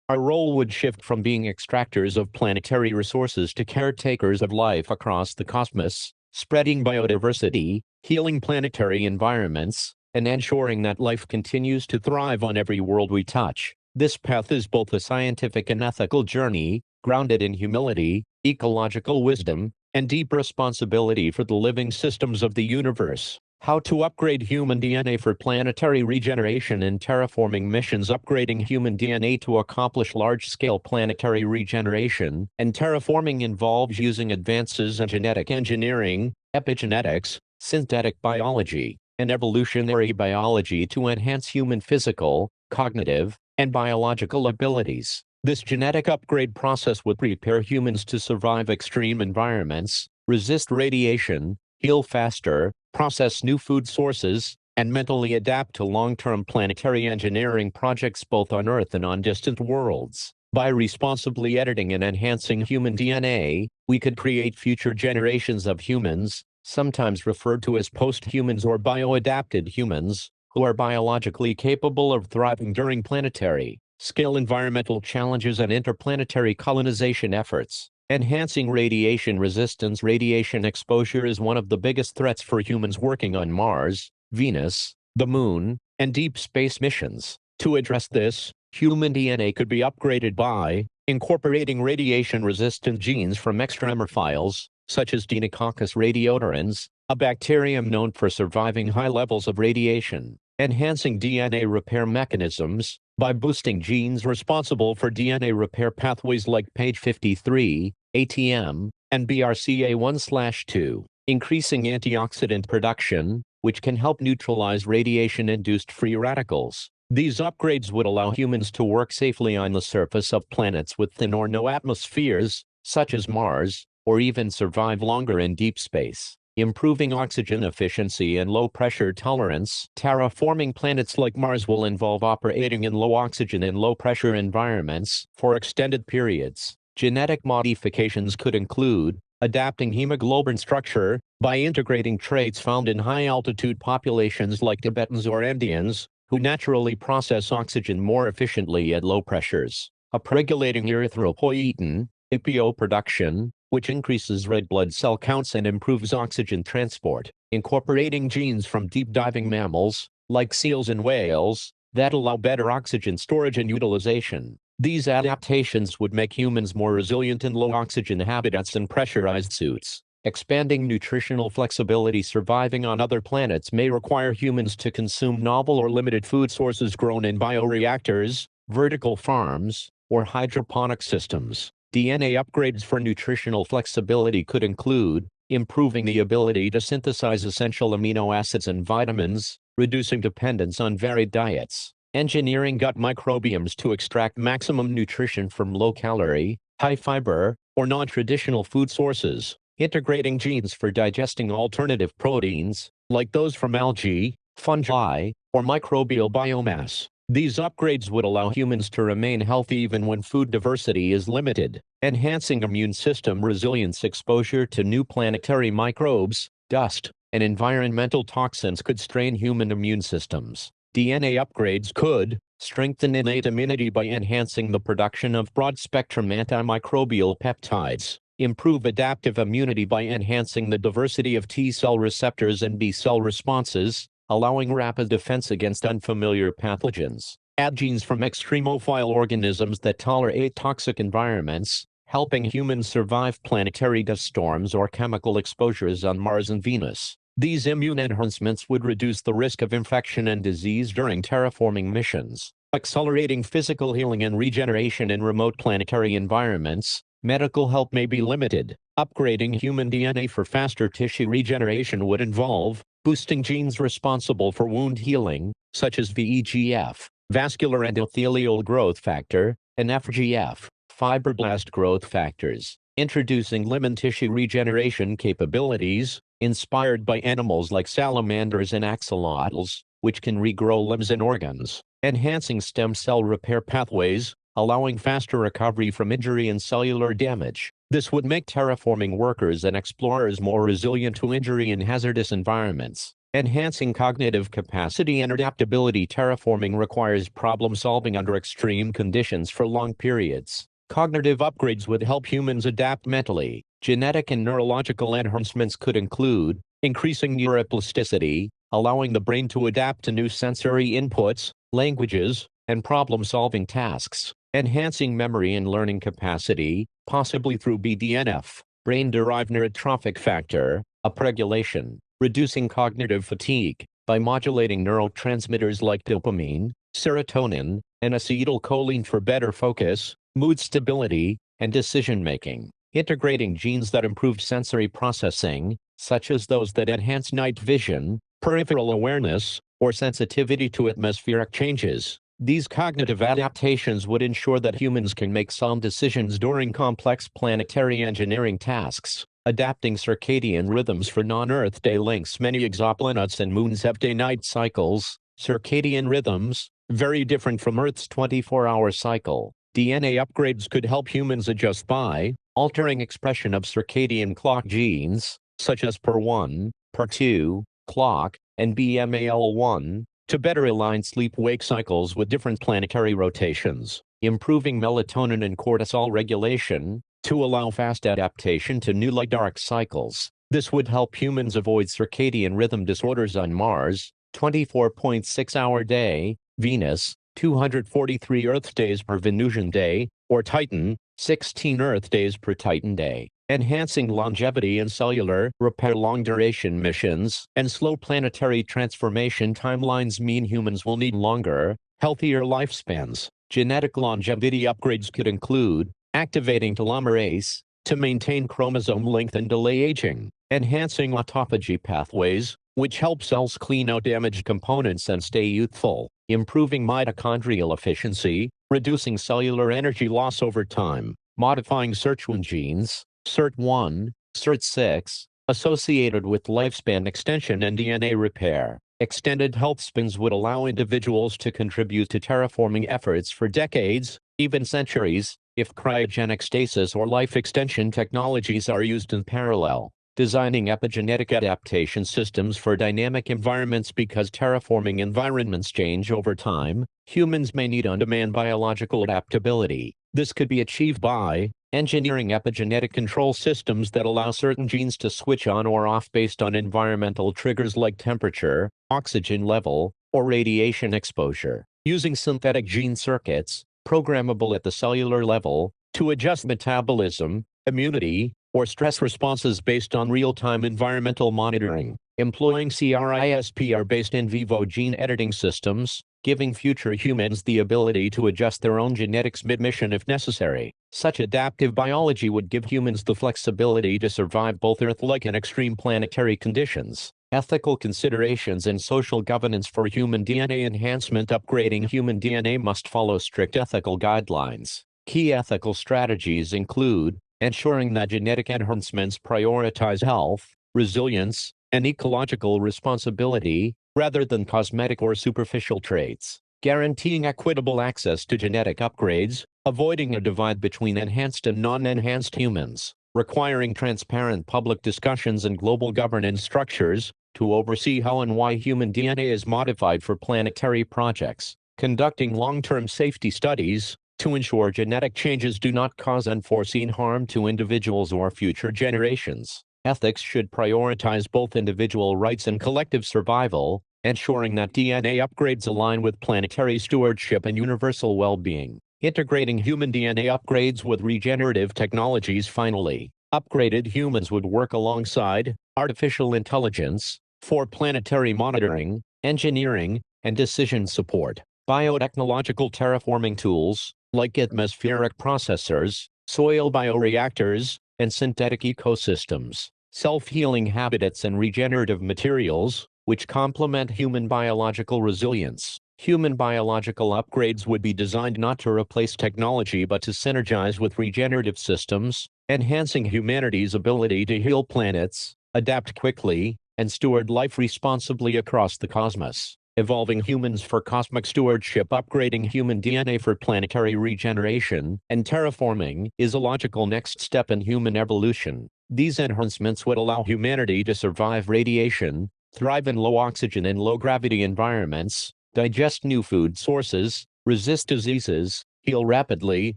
Our role would shift from being extractors of planetary resources to caretakers of life across the cosmos, spreading biodiversity, healing planetary environments, and ensuring that life continues to thrive on every world we touch. This path is both a scientific and ethical journey, grounded in humility, ecological wisdom, and deep responsibility for the living systems of the universe. How to upgrade human DNA for planetary regeneration and terraforming missions. Upgrading human DNA to accomplish large-scale planetary regeneration and terraforming involves using advances in genetic engineering, epigenetics, synthetic biology, and evolutionary biology to enhance human physical, cognitive, and biological abilities. This genetic upgrade process would prepare humans to survive extreme environments, resist radiation, heal faster, process new food sources, and mentally adapt to long-term planetary engineering projects both on Earth and on distant worlds. By responsibly editing and enhancing human DNA, we could create future generations of humans, sometimes referred to as post-humans or bioadapted humans, who are biologically capable of thriving during planetary scale environmental challenges and interplanetary colonization efforts. Enhancing radiation resistance. Radiation exposure is one of the biggest threats for humans working on Mars, Venus, the Moon, and deep space missions. To address this, human DNA could be upgraded by incorporating radiation-resistant genes from extremophiles, such as Deinococcus radiodurans, a bacterium known for surviving high levels of radiation. Enhancing DNA repair mechanisms by boosting genes responsible for DNA repair pathways like page 53, ATM, and BRCA1/2. Increasing antioxidant production, which can help neutralize radiation-induced free radicals. These upgrades would allow humans to work safely on the surface of planets with thin or no atmospheres, such as Mars, or even survive longer in deep space. Improving oxygen efficiency and low-pressure tolerance. Terraforming planets like Mars will involve operating in low-oxygen and low-pressure environments for extended periods. Genetic modifications could include adapting hemoglobin structure by integrating traits found in high-altitude populations like Tibetans or Indians, who naturally process oxygen more efficiently at low pressures. Upregulating erythropoietin, EPO production, which increases red blood cell counts and improves oxygen transport. Incorporating genes from deep-diving mammals, like seals and whales, that allow better oxygen storage and utilization. These adaptations would make humans more resilient in low-oxygen habitats and pressurized suits. Expanding nutritional flexibility. Surviving on other planets may require humans to consume novel or limited food sources grown in bioreactors, vertical farms, or hydroponic systems. DNA upgrades for nutritional flexibility could include improving the ability to synthesize essential amino acids and vitamins, reducing dependence on varied diets. Engineering gut microbiomes to extract maximum nutrition from low-calorie, high-fiber, or non-traditional food sources. Integrating genes for digesting alternative proteins, like those from algae, fungi, or microbial biomass. These upgrades would allow humans to remain healthy even when food diversity is limited. Enhancing immune system resilience. Exposure to new planetary microbes, dust, and environmental toxins could strain human immune systems. DNA upgrades could strengthen innate immunity by enhancing the production of broad-spectrum antimicrobial peptides. Improve adaptive immunity by enhancing the diversity of T-cell receptors and B-cell responses, allowing rapid defense against unfamiliar pathogens. Add genes from extremophile organisms that tolerate toxic environments, helping humans survive planetary dust storms or chemical exposures on Mars and Venus. These immune enhancements would reduce the risk of infection and disease during terraforming missions. Accelerating physical healing and regeneration in remote planetary environments. Medical help may be limited. Upgrading human DNA for faster tissue regeneration would involve boosting genes responsible for wound healing, such as VEGF, vascular endothelial growth factor, and FGF, fibroblast growth factors, introducing limb tissue regeneration capabilities, inspired by animals like salamanders and axolotls, which can regrow limbs and organs, enhancing stem cell repair pathways, allowing faster recovery from injury and cellular damage. This would make terraforming workers and explorers more resilient to injury in hazardous environments. Enhancing cognitive capacity and adaptability. Terraforming requires problem-solving under extreme conditions for long periods. Cognitive upgrades would help humans adapt mentally. Genetic and neurological enhancements could include increasing neuroplasticity, allowing the brain to adapt to new sensory inputs, languages, and problem-solving tasks. Enhancing memory and learning capacity, possibly through BDNF, brain-derived neurotrophic factor, upregulation. Reducing cognitive fatigue by modulating neurotransmitters like dopamine, serotonin, and acetylcholine for better focus, mood stability, and decision-making. Integrating genes that improve sensory processing, such as those that enhance night vision, peripheral awareness, or sensitivity to atmospheric changes. These cognitive adaptations would ensure that humans can make sound decisions during complex planetary engineering tasks. Adapting circadian rhythms for non-Earth day links. Many exoplanets and moons have day-night cycles, circadian rhythms, very different from Earth's 24-hour cycle. DNA upgrades could help humans adjust by altering expression of circadian clock genes, such as PER1, PER2, clock, and BMAL1, to better align sleep-wake cycles with different planetary rotations. Improving melatonin and cortisol regulation, to allow fast adaptation to new light-dark cycles. This would help humans avoid circadian rhythm disorders on Mars, 24.6-hour day, Venus, 243 Earth days per Venusian day, or Titan, 16 Earth days per Titan day. Enhancing longevity and cellular repair. Long-duration missions and slow planetary transformation timelines mean humans will need longer, healthier lifespans. Genetic longevity upgrades could include activating telomerase to maintain chromosome length and delay aging, enhancing autophagy pathways, which help cells clean out damaged components and stay youthful, improving mitochondrial efficiency, reducing cellular energy loss over time, modifying SIRT1 genes, SIRT1, SIRT6, associated with lifespan extension and DNA repair. Extended health spans would allow individuals to contribute to terraforming efforts for decades, even centuries, if cryogenic stasis or life extension technologies are used in parallel. Designing epigenetic adaptation systems for dynamic environments. Because terraforming environments change over time, humans may need on-demand biological adaptability. This could be achieved by engineering epigenetic control systems that allow certain genes to switch on or off based on environmental triggers like temperature, oxygen level, or radiation exposure. Using synthetic gene circuits, programmable at the cellular level, to adjust metabolism, immunity, or stress responses based on real-time environmental monitoring. Employing CRISPR-based in vivo gene editing systems, giving future humans the ability to adjust their own genetics mid-mission if necessary. Such adaptive biology would give humans the flexibility to survive both Earth-like and extreme planetary conditions. Ethical considerations and social governance. For human DNA enhancement. Upgrading human DNA must follow strict ethical guidelines. Key ethical strategies include ensuring that genetic enhancements prioritize health, resilience, and ecological responsibility, rather than cosmetic or superficial traits. Guaranteeing equitable access to genetic upgrades, avoiding a divide between enhanced and non-enhanced humans. Requiring transparent public discussions and global governance structures to oversee how and why human DNA is modified for planetary projects. Conducting long-term safety studies to ensure genetic changes do not cause unforeseen harm to individuals or future generations. Ethics should prioritize both individual rights and collective survival, ensuring that DNA upgrades align with planetary stewardship and universal well-being. Integrating human DNA upgrades with regenerative technologies. Finally, upgraded humans would work alongside artificial intelligence for planetary monitoring, engineering, and decision support. Biotechnological terraforming tools, like atmospheric processors, soil bioreactors, and synthetic ecosystems. Self-healing habitats and regenerative materials, which complement human biological resilience. Human biological upgrades would be designed not to replace technology but to synergize with regenerative systems, enhancing humanity's ability to heal planets, adapt quickly, and steward life responsibly across the cosmos. Evolving humans for cosmic stewardship. Upgrading human DNA for planetary regeneration and terraforming is a logical next step in human evolution. These enhancements would allow humanity to survive radiation, thrive in low oxygen and low gravity environments, digest new food sources, resist diseases, heal rapidly,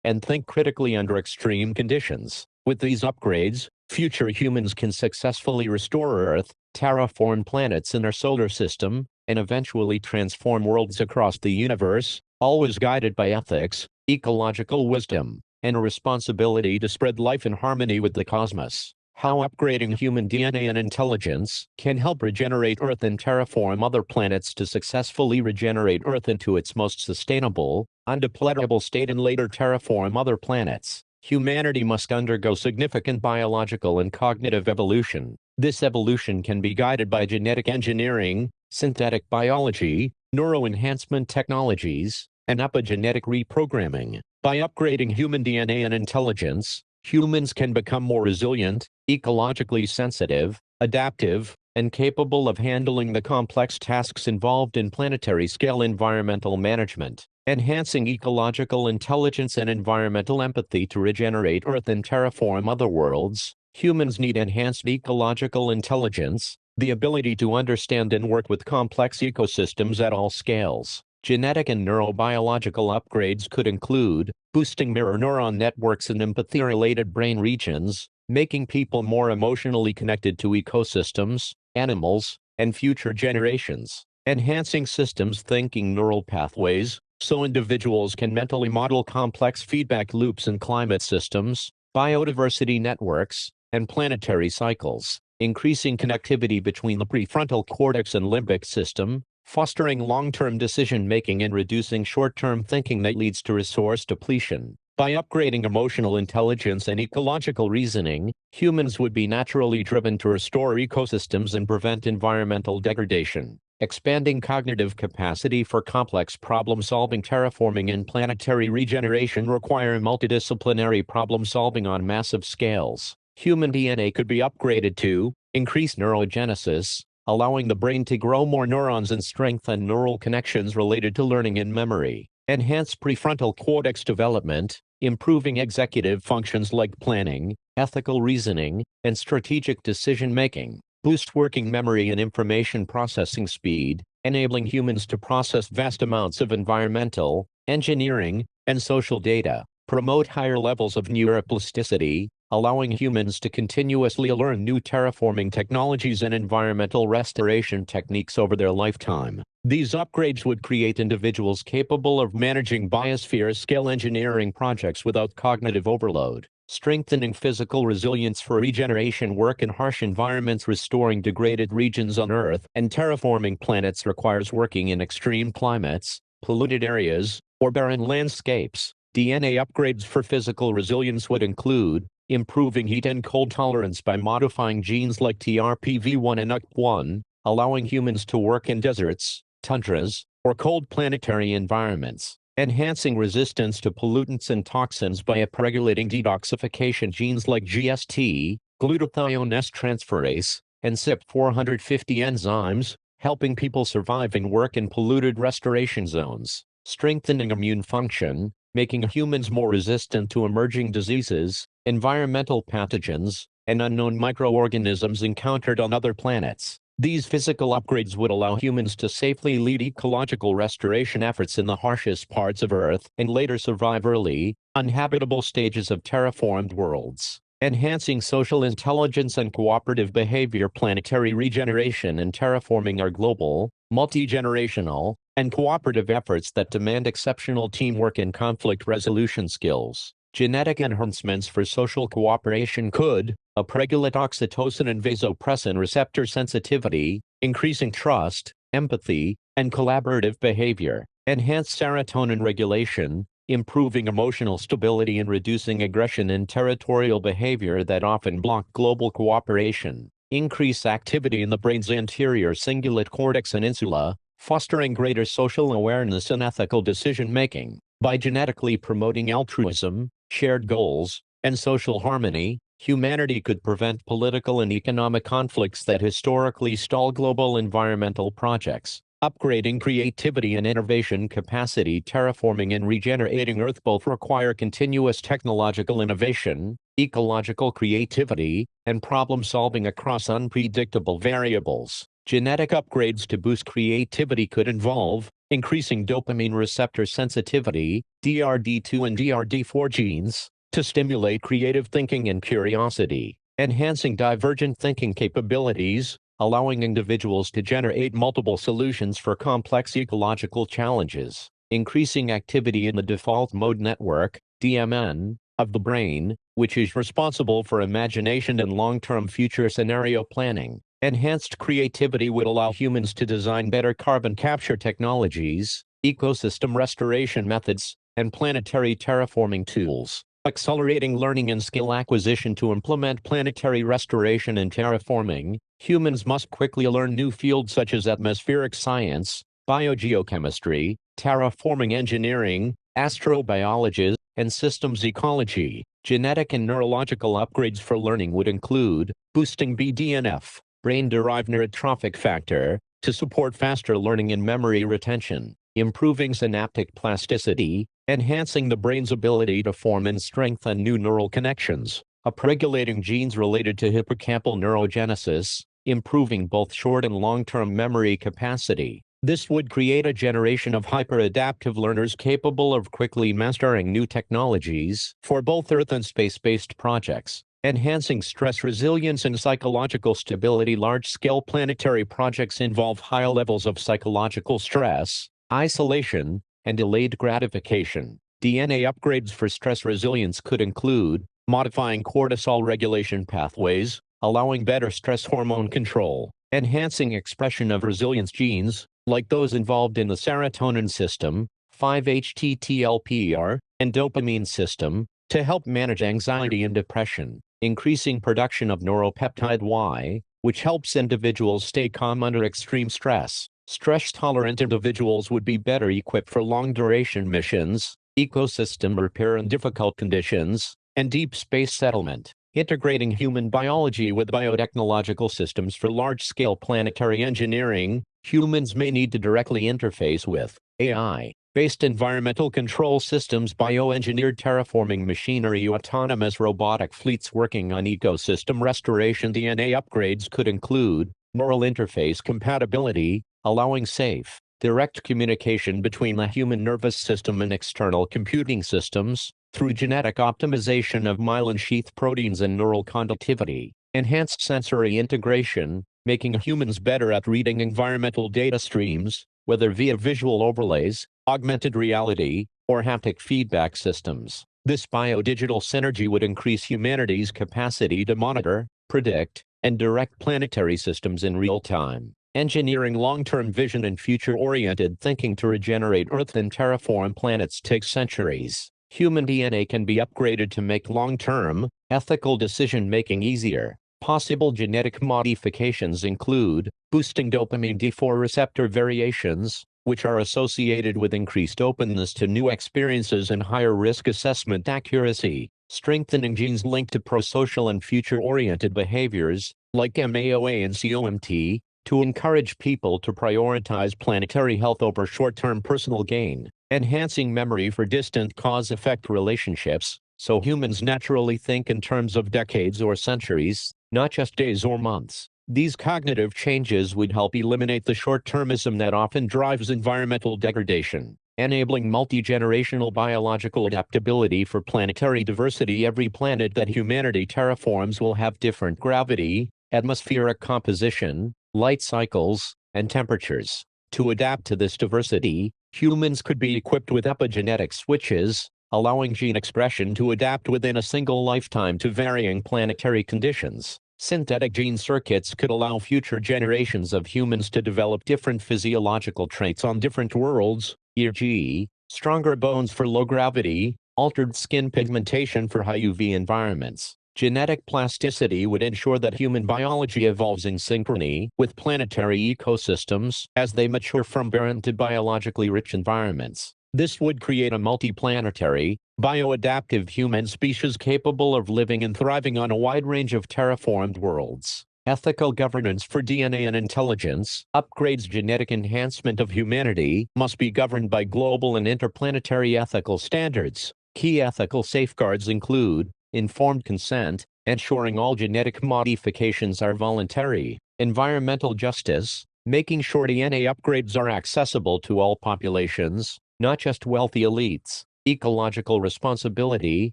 and think critically under extreme conditions. With these upgrades, future humans can successfully restore Earth, terraform planets in our solar system, and eventually transform worlds across the universe, always guided by ethics, ecological wisdom, and a responsibility to spread life in harmony with the cosmos. How upgrading human DNA and intelligence can help regenerate Earth and terraform other planets. To successfully regenerate Earth into its most sustainable, undepletable state and later terraform other planets, humanity must undergo significant biological and cognitive evolution. This evolution can be guided by genetic engineering, synthetic biology, neuroenhancement technologies, and epigenetic reprogramming. By upgrading human DNA and intelligence, humans can become more resilient, ecologically sensitive, adaptive, and capable of handling the complex tasks involved in planetary-scale environmental management. Enhancing ecological intelligence and environmental empathy. To regenerate Earth and terraform other worlds, humans need enhanced ecological intelligence, the ability to understand and work with complex ecosystems at all scales. Genetic and neurobiological upgrades could include boosting mirror neuron networks and empathy-related brain regions, making people more emotionally connected to ecosystems, animals, and future generations. Enhancing systems thinking neural pathways, so individuals can mentally model complex feedback loops in climate systems, biodiversity networks, and planetary cycles. Increasing connectivity between the prefrontal cortex and limbic system, fostering long-term decision-making and reducing short-term thinking that leads to resource depletion. By upgrading emotional intelligence and ecological reasoning, humans would be naturally driven to restore ecosystems and prevent environmental degradation. Expanding cognitive capacity for complex problem-solving. Terraforming and planetary regeneration require multidisciplinary problem-solving on massive scales. Human DNA could be upgraded to increase neurogenesis, allowing the brain to grow more neurons and strengthen neural connections related to learning and memory. Enhance prefrontal cortex development, improving executive functions like planning, ethical reasoning, and strategic decision-making. Boost working memory and information processing speed, enabling humans to process vast amounts of environmental, engineering, and social data. Promote higher levels of neuroplasticity, allowing humans to continuously learn new terraforming technologies and environmental restoration techniques over their lifetime. These upgrades would create individuals capable of managing biosphere-scale engineering projects without cognitive overload. Strengthening physical resilience for regeneration work in harsh environments. Restoring degraded regions on Earth and terraforming planets requires working in extreme climates, polluted areas, or barren landscapes. DNA upgrades for physical resilience would include improving heat and cold tolerance by modifying genes like TRPV1 and UCP1, allowing humans to work in deserts, tundras, or cold planetary environments. Enhancing resistance to pollutants and toxins by upregulating detoxification genes like GST, glutathione S transferase, and CYP450 enzymes, helping people survive and work in polluted restoration zones. Strengthening immune function, making humans more resistant to emerging diseases, environmental pathogens, and unknown microorganisms encountered on other planets. These physical upgrades would allow humans to safely lead ecological restoration efforts in the harshest parts of Earth and later survive early, uninhabitable stages of terraformed worlds. Enhancing social intelligence and cooperative behavior. Planetary regeneration and terraforming are global, multi-generational, and cooperative efforts that demand exceptional teamwork and conflict resolution skills. Genetic enhancements for social cooperation could upregulate oxytocin and vasopressin receptor sensitivity, increasing trust, empathy, and collaborative behavior. Enhance serotonin regulation, improving emotional stability and reducing aggression and territorial behavior that often block global cooperation. Increase activity in the brain's anterior cingulate cortex and insula, fostering greater social awareness and ethical decision-making. By genetically promoting altruism, shared goals, and social harmony, humanity could prevent political and economic conflicts that historically stall global environmental projects. Upgrading creativity and innovation capacity. Terraforming and regenerating Earth both require continuous technological innovation, ecological creativity, and problem-solving across unpredictable variables. Genetic upgrades to boost creativity could involve increasing dopamine receptor sensitivity, DRD2 and DRD4 genes, to stimulate creative thinking and curiosity, enhancing divergent thinking capabilities, allowing individuals to generate multiple solutions for complex ecological challenges, increasing activity in the default mode network, DMN, of the brain, which is responsible for imagination and long-term future scenario planning. Enhanced creativity would allow humans to design better carbon capture technologies, ecosystem restoration methods, and planetary terraforming tools. Accelerating learning and skill acquisition. To implement planetary restoration and terraforming, humans must quickly learn new fields such as atmospheric science, biogeochemistry, terraforming engineering, astrobiology, and systems ecology. Genetic and neurological upgrades for learning would include boosting BDNF, brain-derived neurotrophic factor, to support faster learning and memory retention, improving synaptic plasticity, enhancing the brain's ability to form and strengthen new neural connections, upregulating genes related to hippocampal neurogenesis, improving both short and long-term memory capacity. This would create a generation of hyper-adaptive learners capable of quickly mastering new technologies for both Earth and space-based projects. Enhancing stress resilience and psychological stability. Large-scale planetary projects involve high levels of psychological stress, isolation, and delayed gratification. DNA upgrades for stress resilience could include modifying cortisol regulation pathways, allowing better stress hormone control, enhancing expression of resilience genes, like those involved in the serotonin system, 5-HTTLPR, and dopamine system, to help manage anxiety and depression, increasing production of neuropeptide Y, which helps individuals stay calm under extreme stress. Stress-tolerant individuals would be better equipped for long-duration missions, ecosystem repair in difficult conditions, and deep space settlement. Integrating human biology with biotechnological systems. For large-scale planetary engineering, humans may need to directly interface with AI-based environmental control systems, bioengineered terraforming machinery, autonomous robotic fleets working on ecosystem restoration. DNA upgrades could include neural interface compatibility, allowing safe, direct communication between the human nervous system and external computing systems, through genetic optimization of myelin sheath proteins and neural conductivity. Enhanced sensory integration, making humans better at reading environmental data streams, whether via visual overlays, augmented reality, or haptic feedback systems. This biodigital synergy would increase humanity's capacity to monitor, predict, and direct planetary systems in real time. Engineering long-term vision and future-oriented thinking. To regenerate Earth and terraform planets takes centuries. Human DNA can be upgraded to make long-term, ethical decision-making easier. Possible genetic modifications include boosting dopamine D4 receptor variations, which are associated with increased openness to new experiences and higher risk assessment accuracy, strengthening genes linked to prosocial and future-oriented behaviors, like MAOA and COMT, to encourage people to prioritize planetary health over short-term personal gain, enhancing memory for distant cause-effect relationships, so humans naturally think in terms of decades or centuries, not just days or months. These cognitive changes would help eliminate the short-termism that often drives environmental degradation, enabling multi-generational biological adaptability for planetary diversity. Every planet that humanity terraforms will have different gravity, atmospheric composition, light cycles, and temperatures. To adapt to this diversity, humans could be equipped with epigenetic switches, allowing gene expression to adapt within a single lifetime to varying planetary conditions. Synthetic gene circuits could allow future generations of humans to develop different physiological traits on different worlds, e.g., stronger bones for low gravity, altered skin pigmentation for high UV environments. Genetic plasticity would ensure that human biology evolves in synchrony with planetary ecosystems as they mature from barren to biologically rich environments. This would create a multiplanetary, bioadaptive human species capable of living and thriving on a wide range of terraformed worlds. Ethical governance for DNA and intelligence upgrades. Genetic enhancement of humanity must be governed by global and interplanetary ethical standards. Key ethical safeguards include informed consent, ensuring all genetic modifications are voluntary; environmental justice, making sure DNA upgrades are accessible to all populations, not just wealthy elites; ecological responsibility,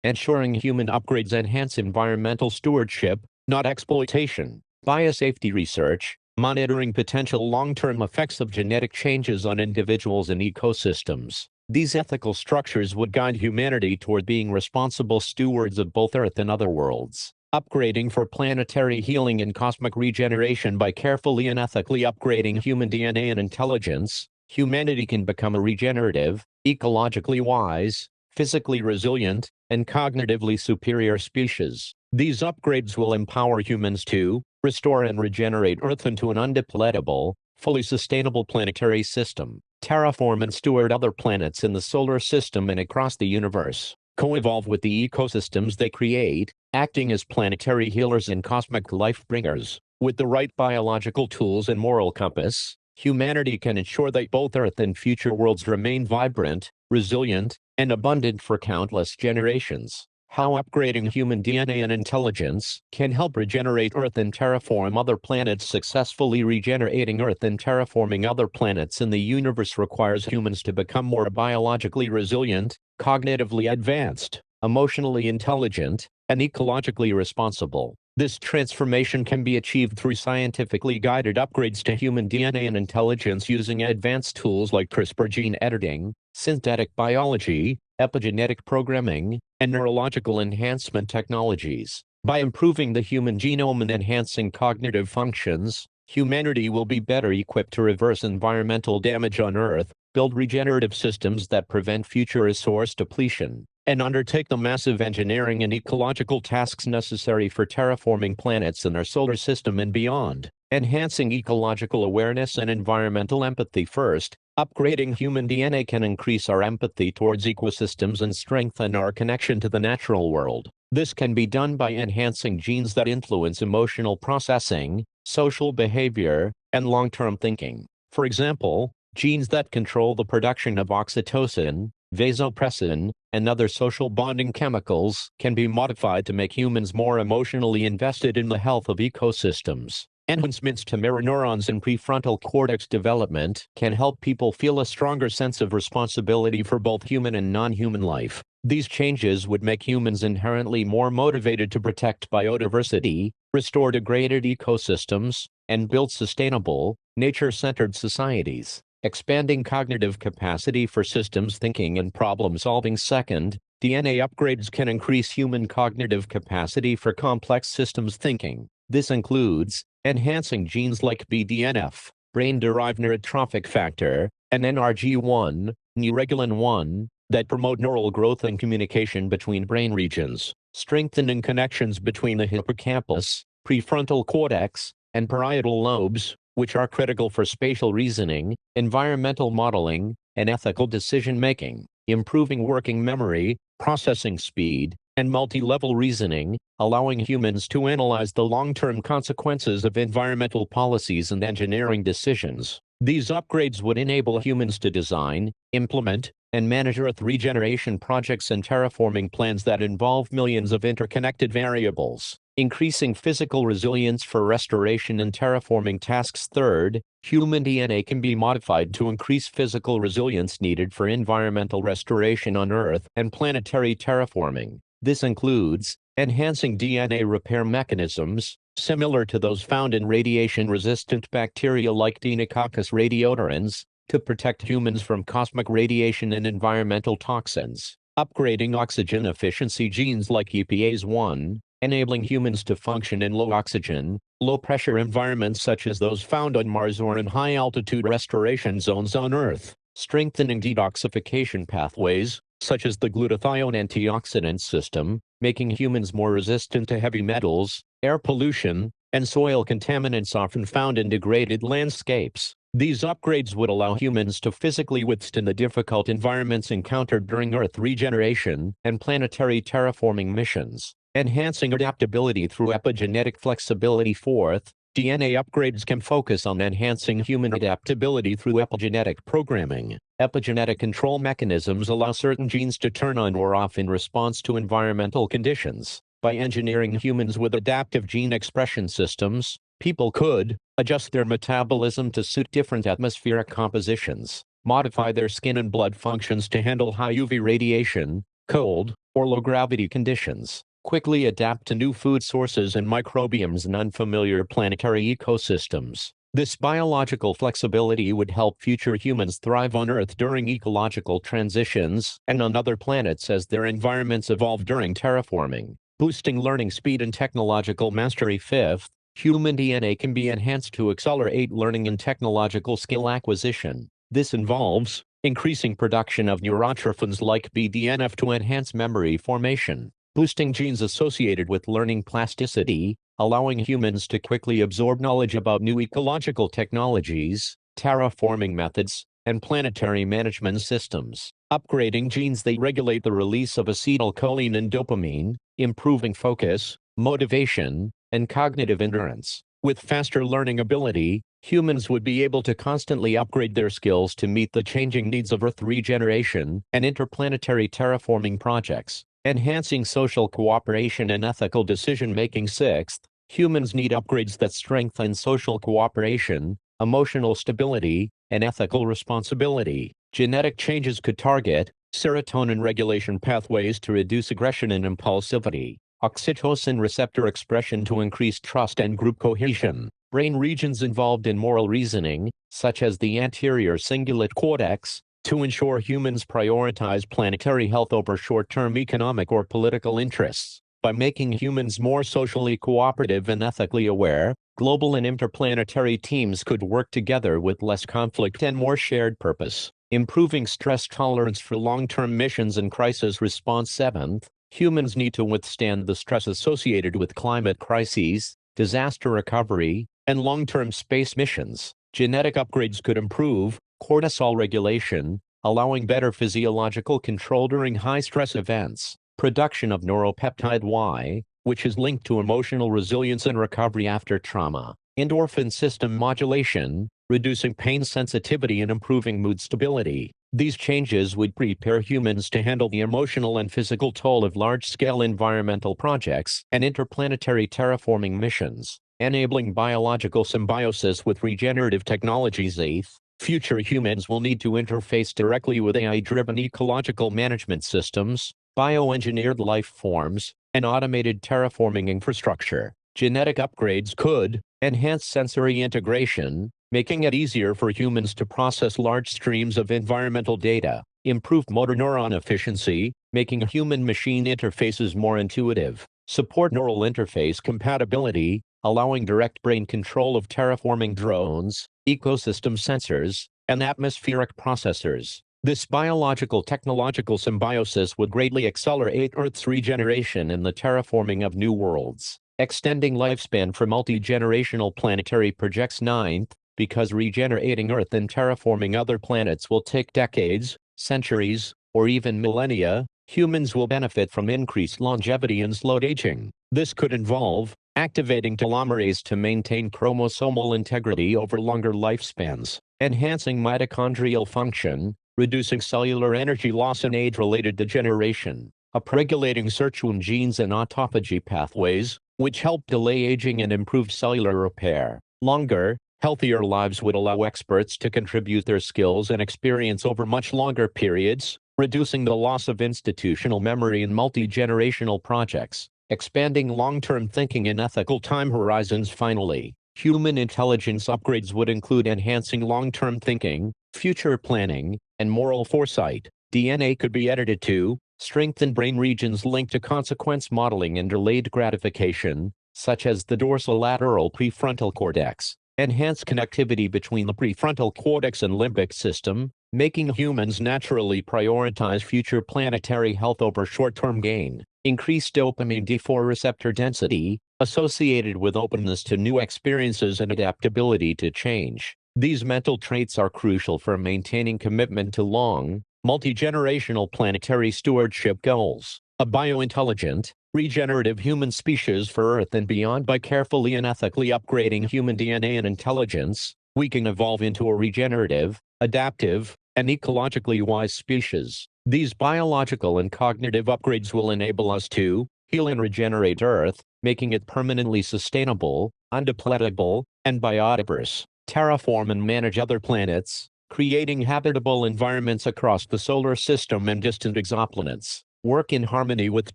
ensuring human upgrades enhance environmental stewardship, not exploitation; biosafety research, monitoring potential long-term effects of genetic changes on individuals and ecosystems. These ethical structures would guide humanity toward being responsible stewards of both Earth and other worlds. Upgrading for planetary healing and cosmic regeneration. By carefully and ethically upgrading human DNA and intelligence, humanity can become a regenerative, ecologically wise, physically resilient, and cognitively superior species. These upgrades will empower humans to restore and regenerate Earth into an undepletable, fully sustainable planetary system, terraform and steward other planets in the solar system and across the universe, co-evolve with the ecosystems they create, acting as planetary healers and cosmic life-bringers. With the right biological tools and moral compass, humanity can ensure that both Earth and future worlds remain vibrant, resilient, and abundant for countless generations. How upgrading human DNA and intelligence can help regenerate Earth and terraform other planets. Successfully regenerating Earth and terraforming other planets in the universe requires humans to become more biologically resilient, cognitively advanced, emotionally intelligent, and ecologically responsible. This transformation can be achieved through scientifically guided upgrades to human DNA and intelligence using advanced tools like CRISPR gene editing, synthetic biology, epigenetic programming, and neurological enhancement technologies. By improving the human genome and enhancing cognitive functions, humanity will be better equipped to reverse environmental damage on Earth, build regenerative systems that prevent future resource depletion, and undertake the massive engineering and ecological tasks necessary for terraforming planets in our solar system and beyond. Enhancing ecological awareness and environmental empathy. First, upgrading human DNA can increase our empathy towards ecosystems and strengthen our connection to the natural world. This can be done by enhancing genes that influence emotional processing, social behavior, and long-term thinking. For example, genes that control the production of oxytocin, vasopressin, and other social bonding chemicals can be modified to make humans more emotionally invested in the health of ecosystems. Enhancements to mirror neurons and prefrontal cortex development can help people feel a stronger sense of responsibility for both human and non-human life. These changes would make humans inherently more motivated to protect biodiversity, restore degraded ecosystems, and build sustainable, nature-centered societies. Expanding cognitive capacity for systems thinking and problem-solving. Second, DNA upgrades can increase human cognitive capacity for complex systems thinking. This includes enhancing genes like BDNF, brain-derived neurotrophic factor, and NRG1, neuregulin-1, that promote neural growth and communication between brain regions, strengthening connections between the hippocampus, prefrontal cortex, and parietal lobes, which are critical for spatial reasoning, environmental modeling, and ethical decision-making, improving working memory, processing speed, and multi-level reasoning, allowing humans to analyze the long-term consequences of environmental policies and engineering decisions. These upgrades would enable humans to design, implement, and manage Earth regeneration projects and terraforming plans that involve millions of interconnected variables, increasing physical resilience for restoration and terraforming tasks. Third, human DNA can be modified to increase physical resilience needed for environmental restoration on Earth and planetary terraforming. This includes enhancing DNA repair mechanisms, similar to those found in radiation-resistant bacteria like Deinococcus radiodurans, to protect humans from cosmic radiation and environmental toxins. Upgrading oxygen efficiency genes like EPase-1, enabling humans to function in low oxygen, low-pressure environments such as those found on Mars or in high-altitude restoration zones on Earth. Strengthening detoxification pathways, such as the glutathione antioxidant system, making humans more resistant to heavy metals, air pollution, and soil contaminants often found in degraded landscapes. These upgrades would allow humans to physically withstand the difficult environments encountered during Earth regeneration and planetary terraforming missions, enhancing adaptability through epigenetic flexibility. Fourth, DNA upgrades can focus on enhancing human adaptability through epigenetic programming. Epigenetic control mechanisms allow certain genes to turn on or off in response to environmental conditions. By engineering humans with adaptive gene expression systems, people could adjust their metabolism to suit different atmospheric compositions, modify their skin and blood functions to handle high UV radiation, cold, or low-gravity conditions, quickly adapt to new food sources and microbiomes in unfamiliar planetary ecosystems. This biological flexibility would help future humans thrive on Earth during ecological transitions and on other planets as their environments evolve during terraforming, boosting learning speed and technological mastery. Fifth, human DNA can be enhanced to accelerate learning and technological skill acquisition. This involves increasing production of neurotrophins like BDNF to enhance memory formation, boosting genes associated with learning plasticity, allowing humans to quickly absorb knowledge about new ecological technologies, terraforming methods, and planetary management systems. Upgrading genes that regulate the release of acetylcholine and dopamine, improving focus, motivation, and cognitive endurance. With faster learning ability, humans would be able to constantly upgrade their skills to meet the changing needs of Earth regeneration and interplanetary terraforming projects, enhancing social cooperation and ethical decision-making. Sixth, humans need upgrades that strengthen social cooperation, emotional stability, and ethical responsibility. Genetic changes could target serotonin regulation pathways to reduce aggression and impulsivity, oxytocin receptor expression to increase trust and group cohesion, brain regions involved in moral reasoning, such as the anterior cingulate cortex, to ensure humans prioritize planetary health over short-term economic or political interests. By making humans more socially cooperative and ethically aware, global and interplanetary teams could work together with less conflict and more shared purpose, improving stress tolerance for long-term missions and crisis response. Seventh, humans need to withstand the stress associated with climate crises, disaster recovery, and long-term space missions. Genetic upgrades could improve cortisol regulation, allowing better physiological control during high-stress events, production of neuropeptide Y, which is linked to emotional resilience and recovery after trauma, endorphin system modulation, reducing pain sensitivity and improving mood stability. These changes would prepare humans to handle the emotional and physical toll of large-scale environmental projects and interplanetary terraforming missions, enabling biological symbiosis with regenerative technologies. Eighth, future humans will need to interface directly with AI-driven ecological management systems, bioengineered life forms, and automated terraforming infrastructure. Genetic upgrades could enhance sensory integration, making it easier for humans to process large streams of environmental data, improve motor neuron efficiency, making human-machine interfaces more intuitive, support neural interface compatibility, allowing direct brain control of terraforming drones, ecosystem sensors, and atmospheric processors. This biological-technological symbiosis would greatly accelerate Earth's regeneration and the terraforming of new worlds, extending lifespan for multi-generational planetary projects. Ninth, because regenerating Earth and terraforming other planets will take decades, centuries, or even millennia, humans will benefit from increased longevity and slowed aging. This could involve activating telomerase to maintain chromosomal integrity over longer lifespans, enhancing mitochondrial function, reducing cellular energy loss and age-related degeneration, upregulating sirtuin genes and autophagy pathways, which help delay aging and improve cellular repair. Longer, healthier lives would allow experts to contribute their skills and experience over much longer periods, reducing the loss of institutional memory in multi-generational projects, expanding long-term thinking and ethical time horizons. Finally, human intelligence upgrades would include enhancing long-term thinking, future planning, and moral foresight. DNA could be edited to strengthen brain regions linked to consequence modeling and delayed gratification, such as the dorsolateral prefrontal cortex, enhance connectivity between the prefrontal cortex and limbic system, making humans naturally prioritize future planetary health over short-term gain. Increased dopamine D4 receptor density, associated with openness to new experiences and adaptability to change. These mental traits are crucial for maintaining commitment to long, multi-generational planetary stewardship goals. A biointelligent, regenerative human species for Earth and beyond. By carefully and ethically upgrading human DNA and intelligence, we can evolve into a regenerative, adaptive, and ecologically wise species. These biological and cognitive upgrades will enable us to heal and regenerate Earth, making it permanently sustainable, undepletable, and biodiverse. Terraform and manage other planets, creating habitable environments across the solar system and distant exoplanets. Work in harmony with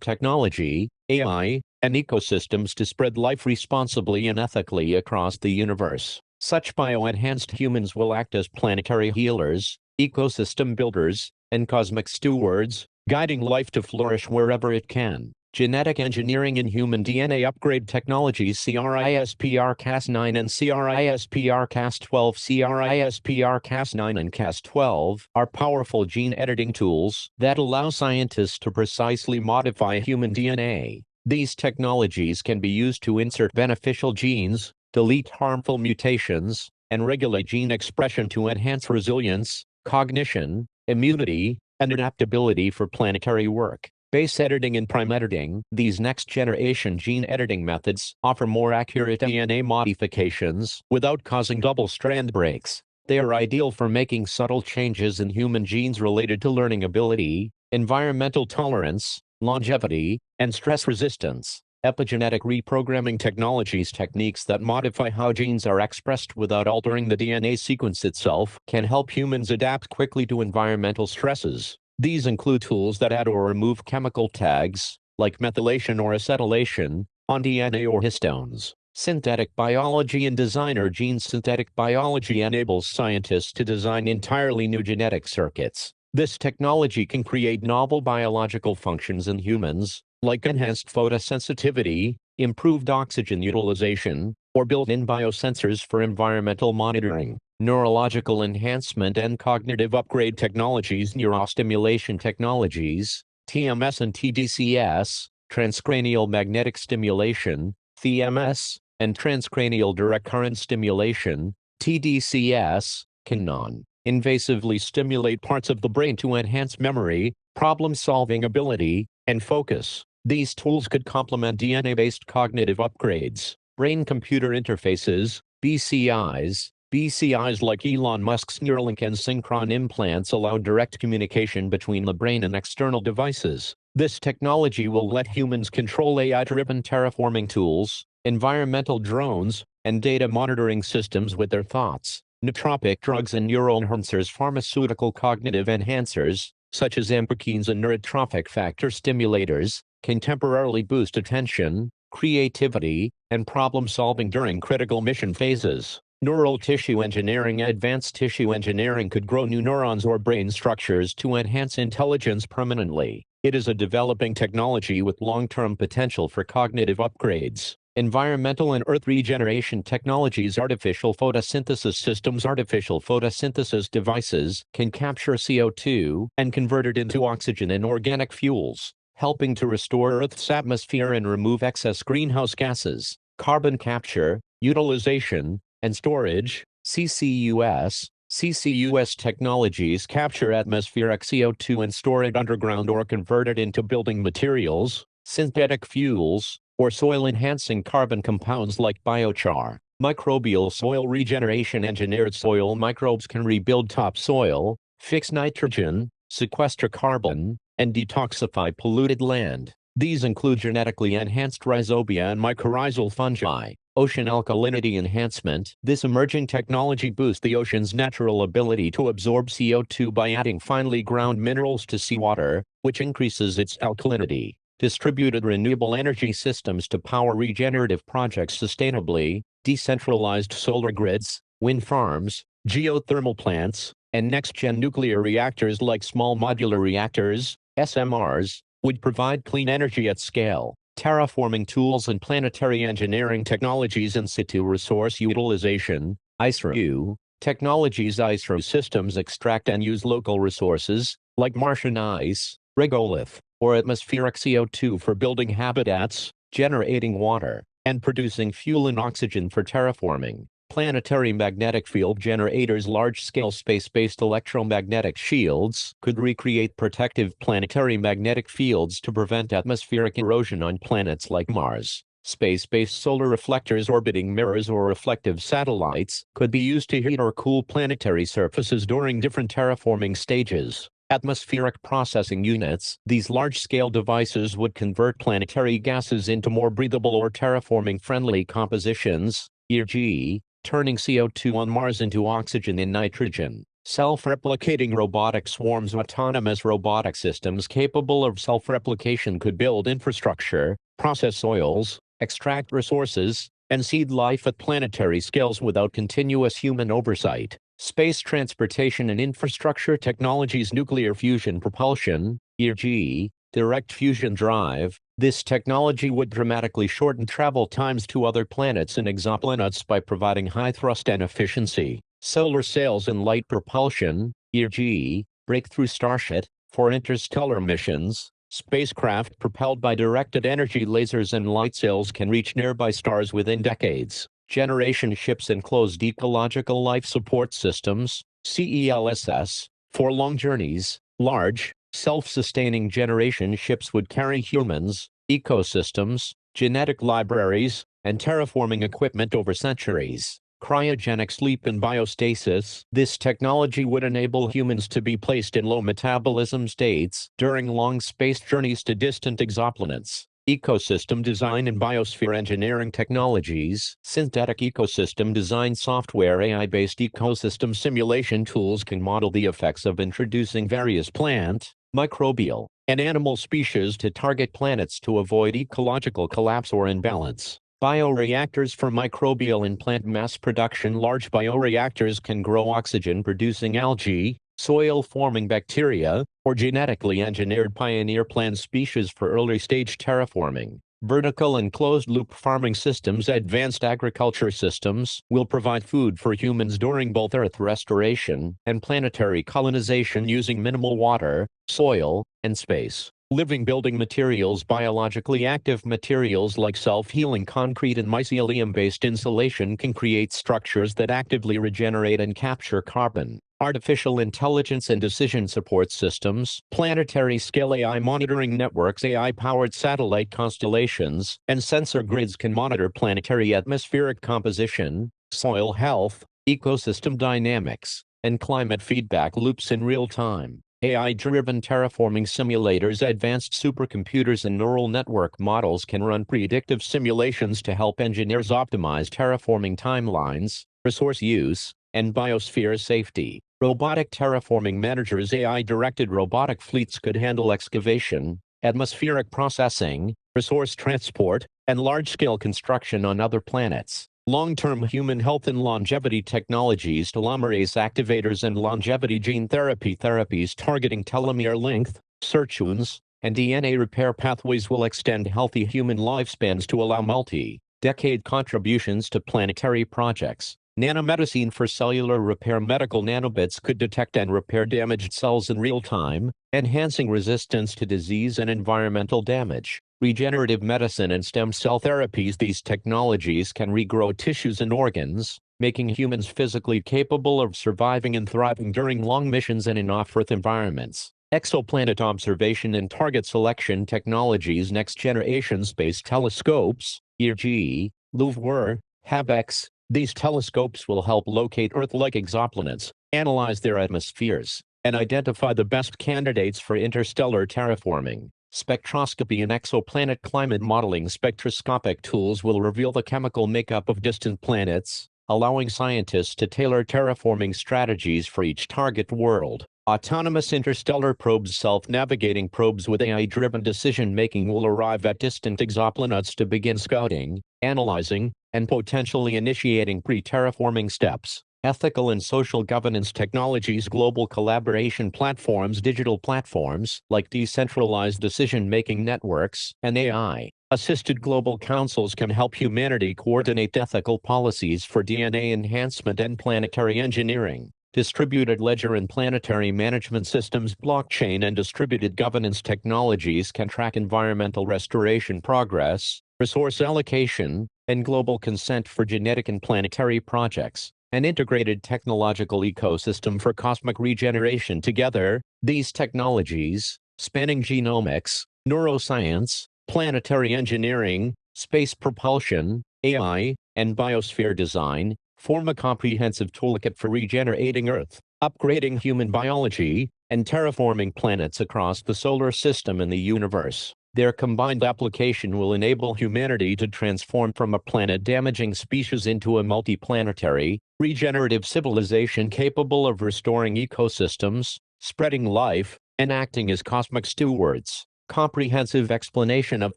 technology, AI, and ecosystems to spread life responsibly and ethically across the universe. Such bio-enhanced humans will act as planetary healers, ecosystem builders, and cosmic stewards, guiding life to flourish wherever it can. Genetic engineering and human DNA upgrade technologies. CRISPR-Cas9 and CRISPR-Cas12. CRISPR-Cas9 and Cas12 are powerful gene editing tools that allow scientists to precisely modify human DNA. These technologies can be used to insert beneficial genes, delete harmful mutations, and regulate gene expression to enhance resilience, cognition, immunity, and adaptability for planetary work. Base editing and prime editing. These next-generation gene editing methods offer more accurate DNA modifications without causing double-strand breaks. They are ideal for making subtle changes in human genes related to learning ability, environmental tolerance, longevity, and stress resistance. Epigenetic reprogramming technologies. Techniques that modify how genes are expressed without altering the DNA sequence itself can help humans adapt quickly to environmental stresses. These include tools that add or remove chemical tags, like methylation or acetylation, on DNA or histones. Synthetic biology and designer genes. Synthetic biology enables scientists to design entirely new genetic circuits. This technology can create novel biological functions in humans, like enhanced photosensitivity, improved oxygen utilization, or built-in biosensors for environmental monitoring. Neurological enhancement and cognitive upgrade technologies. Neurostimulation technologies, TMS and TDCS, transcranial magnetic stimulation, TMS, and transcranial direct current stimulation, TDCS, can non-invasively stimulate parts of the brain to enhance memory, problem-solving ability, and focus. These tools could complement DNA-based cognitive upgrades. Brain-computer interfaces, BCIs. BCIs like Elon Musk's Neuralink and Synchron implants allow direct communication between the brain and external devices. This technology will let humans control AI-driven terraforming tools, environmental drones, and data monitoring systems with their thoughts. Nootropic drugs and neuroenhancers. Pharmaceutical cognitive enhancers, such as amphetamines and neurotrophic factor stimulators, can temporarily boost attention, creativity, and problem-solving during critical mission phases. Neural tissue engineering. Advanced tissue engineering could grow new neurons or brain structures to enhance intelligence permanently. It is a developing technology with long-term potential for cognitive upgrades. Environmental and earth regeneration technologies. Artificial photosynthesis systems. Artificial photosynthesis devices can capture CO2 and convert it into oxygen and organic fuels, helping to restore Earth's atmosphere and remove excess greenhouse gases. Carbon capture, utilization, and storage, CCUS. CCUS technologies capture atmospheric CO2 and store it underground or convert it into building materials, synthetic fuels, or soil-enhancing carbon compounds like biochar. Microbial soil regeneration. Engineered soil microbes can rebuild topsoil, fix nitrogen, sequester carbon, and detoxify polluted land. These include genetically enhanced rhizobia and mycorrhizal fungi. Ocean alkalinity enhancement. This emerging technology boosts the ocean's natural ability to absorb CO2 by adding finely ground minerals to seawater, which increases its alkalinity. Distributed renewable energy systems to power regenerative projects sustainably. Decentralized solar grids, wind farms, geothermal plants, and next-gen nuclear reactors like small modular reactors, SMRs, would provide clean energy at scale. Terraforming tools and planetary engineering technologies. In situ resource utilization, ISRU, Technologies ice systems extract and use local resources, like Martian ice, regolith, or atmospheric CO2 for building habitats, generating water, and producing fuel and oxygen for terraforming. Planetary magnetic field generators, large-scale space-based electromagnetic shields, could recreate protective planetary magnetic fields to prevent atmospheric erosion on planets like Mars. Space-based solar reflectors orbiting mirrors or reflective satellites could be used to heat or cool planetary surfaces during different terraforming stages. Atmospheric processing units. These large-scale devices would convert planetary gases into more breathable or terraforming-friendly compositions, e.g., turning CO2 on Mars into oxygen and nitrogen. Self-replicating robotic swarms. Autonomous robotic systems capable of self-replication could build infrastructure, process oils, extract resources, and seed life at planetary scales without continuous human oversight. Space transportation and infrastructure technologies. Nuclear fusion propulsion, e.g., direct fusion drive. This technology would dramatically shorten travel times to other planets and exoplanets by providing high thrust and efficiency. Solar sails and light propulsion, e.g., breakthrough Starship, for interstellar missions. Spacecraft propelled by directed energy lasers and light sails can reach nearby stars within decades. Generation ships and closed ecological life support systems, CELSS, for long journeys. Large, self-sustaining generation ships would carry humans, ecosystems, genetic libraries, and terraforming equipment over centuries. Cryogenic sleep and biostasis. This technology would enable humans to be placed in low metabolism states during long space journeys to distant exoplanets. Ecosystem design and biosphere engineering technologies. Synthetic ecosystem design software. AI-based ecosystem simulation tools can model the effects of introducing various plant, microbial, and animal species to target planets to avoid ecological collapse or imbalance. Bioreactors for microbial and plant mass production. Large bioreactors can grow oxygen-producing algae, soil-forming bacteria, or genetically engineered pioneer plant species for early-stage terraforming. Vertical and closed-loop farming systems. Advanced agriculture systems will provide food for humans during both Earth restoration and planetary colonization using minimal water, soil, and space. Living building materials. Biologically active materials like self-healing concrete and mycelium-based insulation can create structures that actively regenerate and capture carbon. Artificial intelligence and decision support systems. Planetary-scale AI monitoring networks. AI-powered satellite constellations and sensor grids can monitor planetary atmospheric composition, soil health, ecosystem dynamics, and climate feedback loops in real time. AI-driven terraforming simulators. Advanced supercomputers and neural network models can run predictive simulations to help engineers optimize terraforming timelines, resource use, and biosphere safety. Robotic terraforming managers. AI-directed robotic fleets could handle excavation, atmospheric processing, resource transport, and large-scale construction on other planets. Long-term human health and longevity technologies. Telomerase activators and longevity gene therapy. Therapies targeting telomere length, sirtuins, and DNA repair pathways will extend healthy human lifespans to allow multi-decade contributions to planetary projects. Nanomedicine for cellular repair. Medical nanobits could detect and repair damaged cells in real time, enhancing resistance to disease and environmental damage. Regenerative medicine and stem cell therapies. These technologies can regrow tissues and organs, making humans physically capable of surviving and thriving during long missions and in off-Earth environments. Exoplanet observation and target selection technologies. Next-generation space telescopes, e.g., LUVR, HABEX. These telescopes will help locate Earth-like exoplanets, analyze their atmospheres, and identify the best candidates for interstellar terraforming. Spectroscopy and exoplanet climate modeling. Spectroscopic tools will reveal the chemical makeup of distant planets, allowing scientists to tailor terraforming strategies for each target world. Autonomous interstellar probes. Self-navigating probes with AI-driven decision-making will arrive at distant exoplanets to begin scouting, analyzing, and potentially initiating pre-terraforming steps. Ethical and social governance technologies, global collaboration platforms, digital platforms like decentralized decision-making networks and AI-assisted global councils can help humanity coordinate ethical policies for DNA enhancement and planetary engineering. Distributed ledger and planetary management systems, blockchain and distributed governance technologies can track environmental restoration progress, resource allocation, and global consent for genetic and planetary projects. An integrated technological ecosystem for cosmic regeneration. Together, these technologies, spanning genomics, neuroscience, planetary engineering, space propulsion, AI, and biosphere design, form a comprehensive toolkit for regenerating Earth, upgrading human biology, and terraforming planets across the solar system and the universe. Their combined application will enable humanity to transform from a planet-damaging species into a multiplanetary, regenerative civilization capable of restoring ecosystems, spreading life, and acting as cosmic stewards. Comprehensive explanation of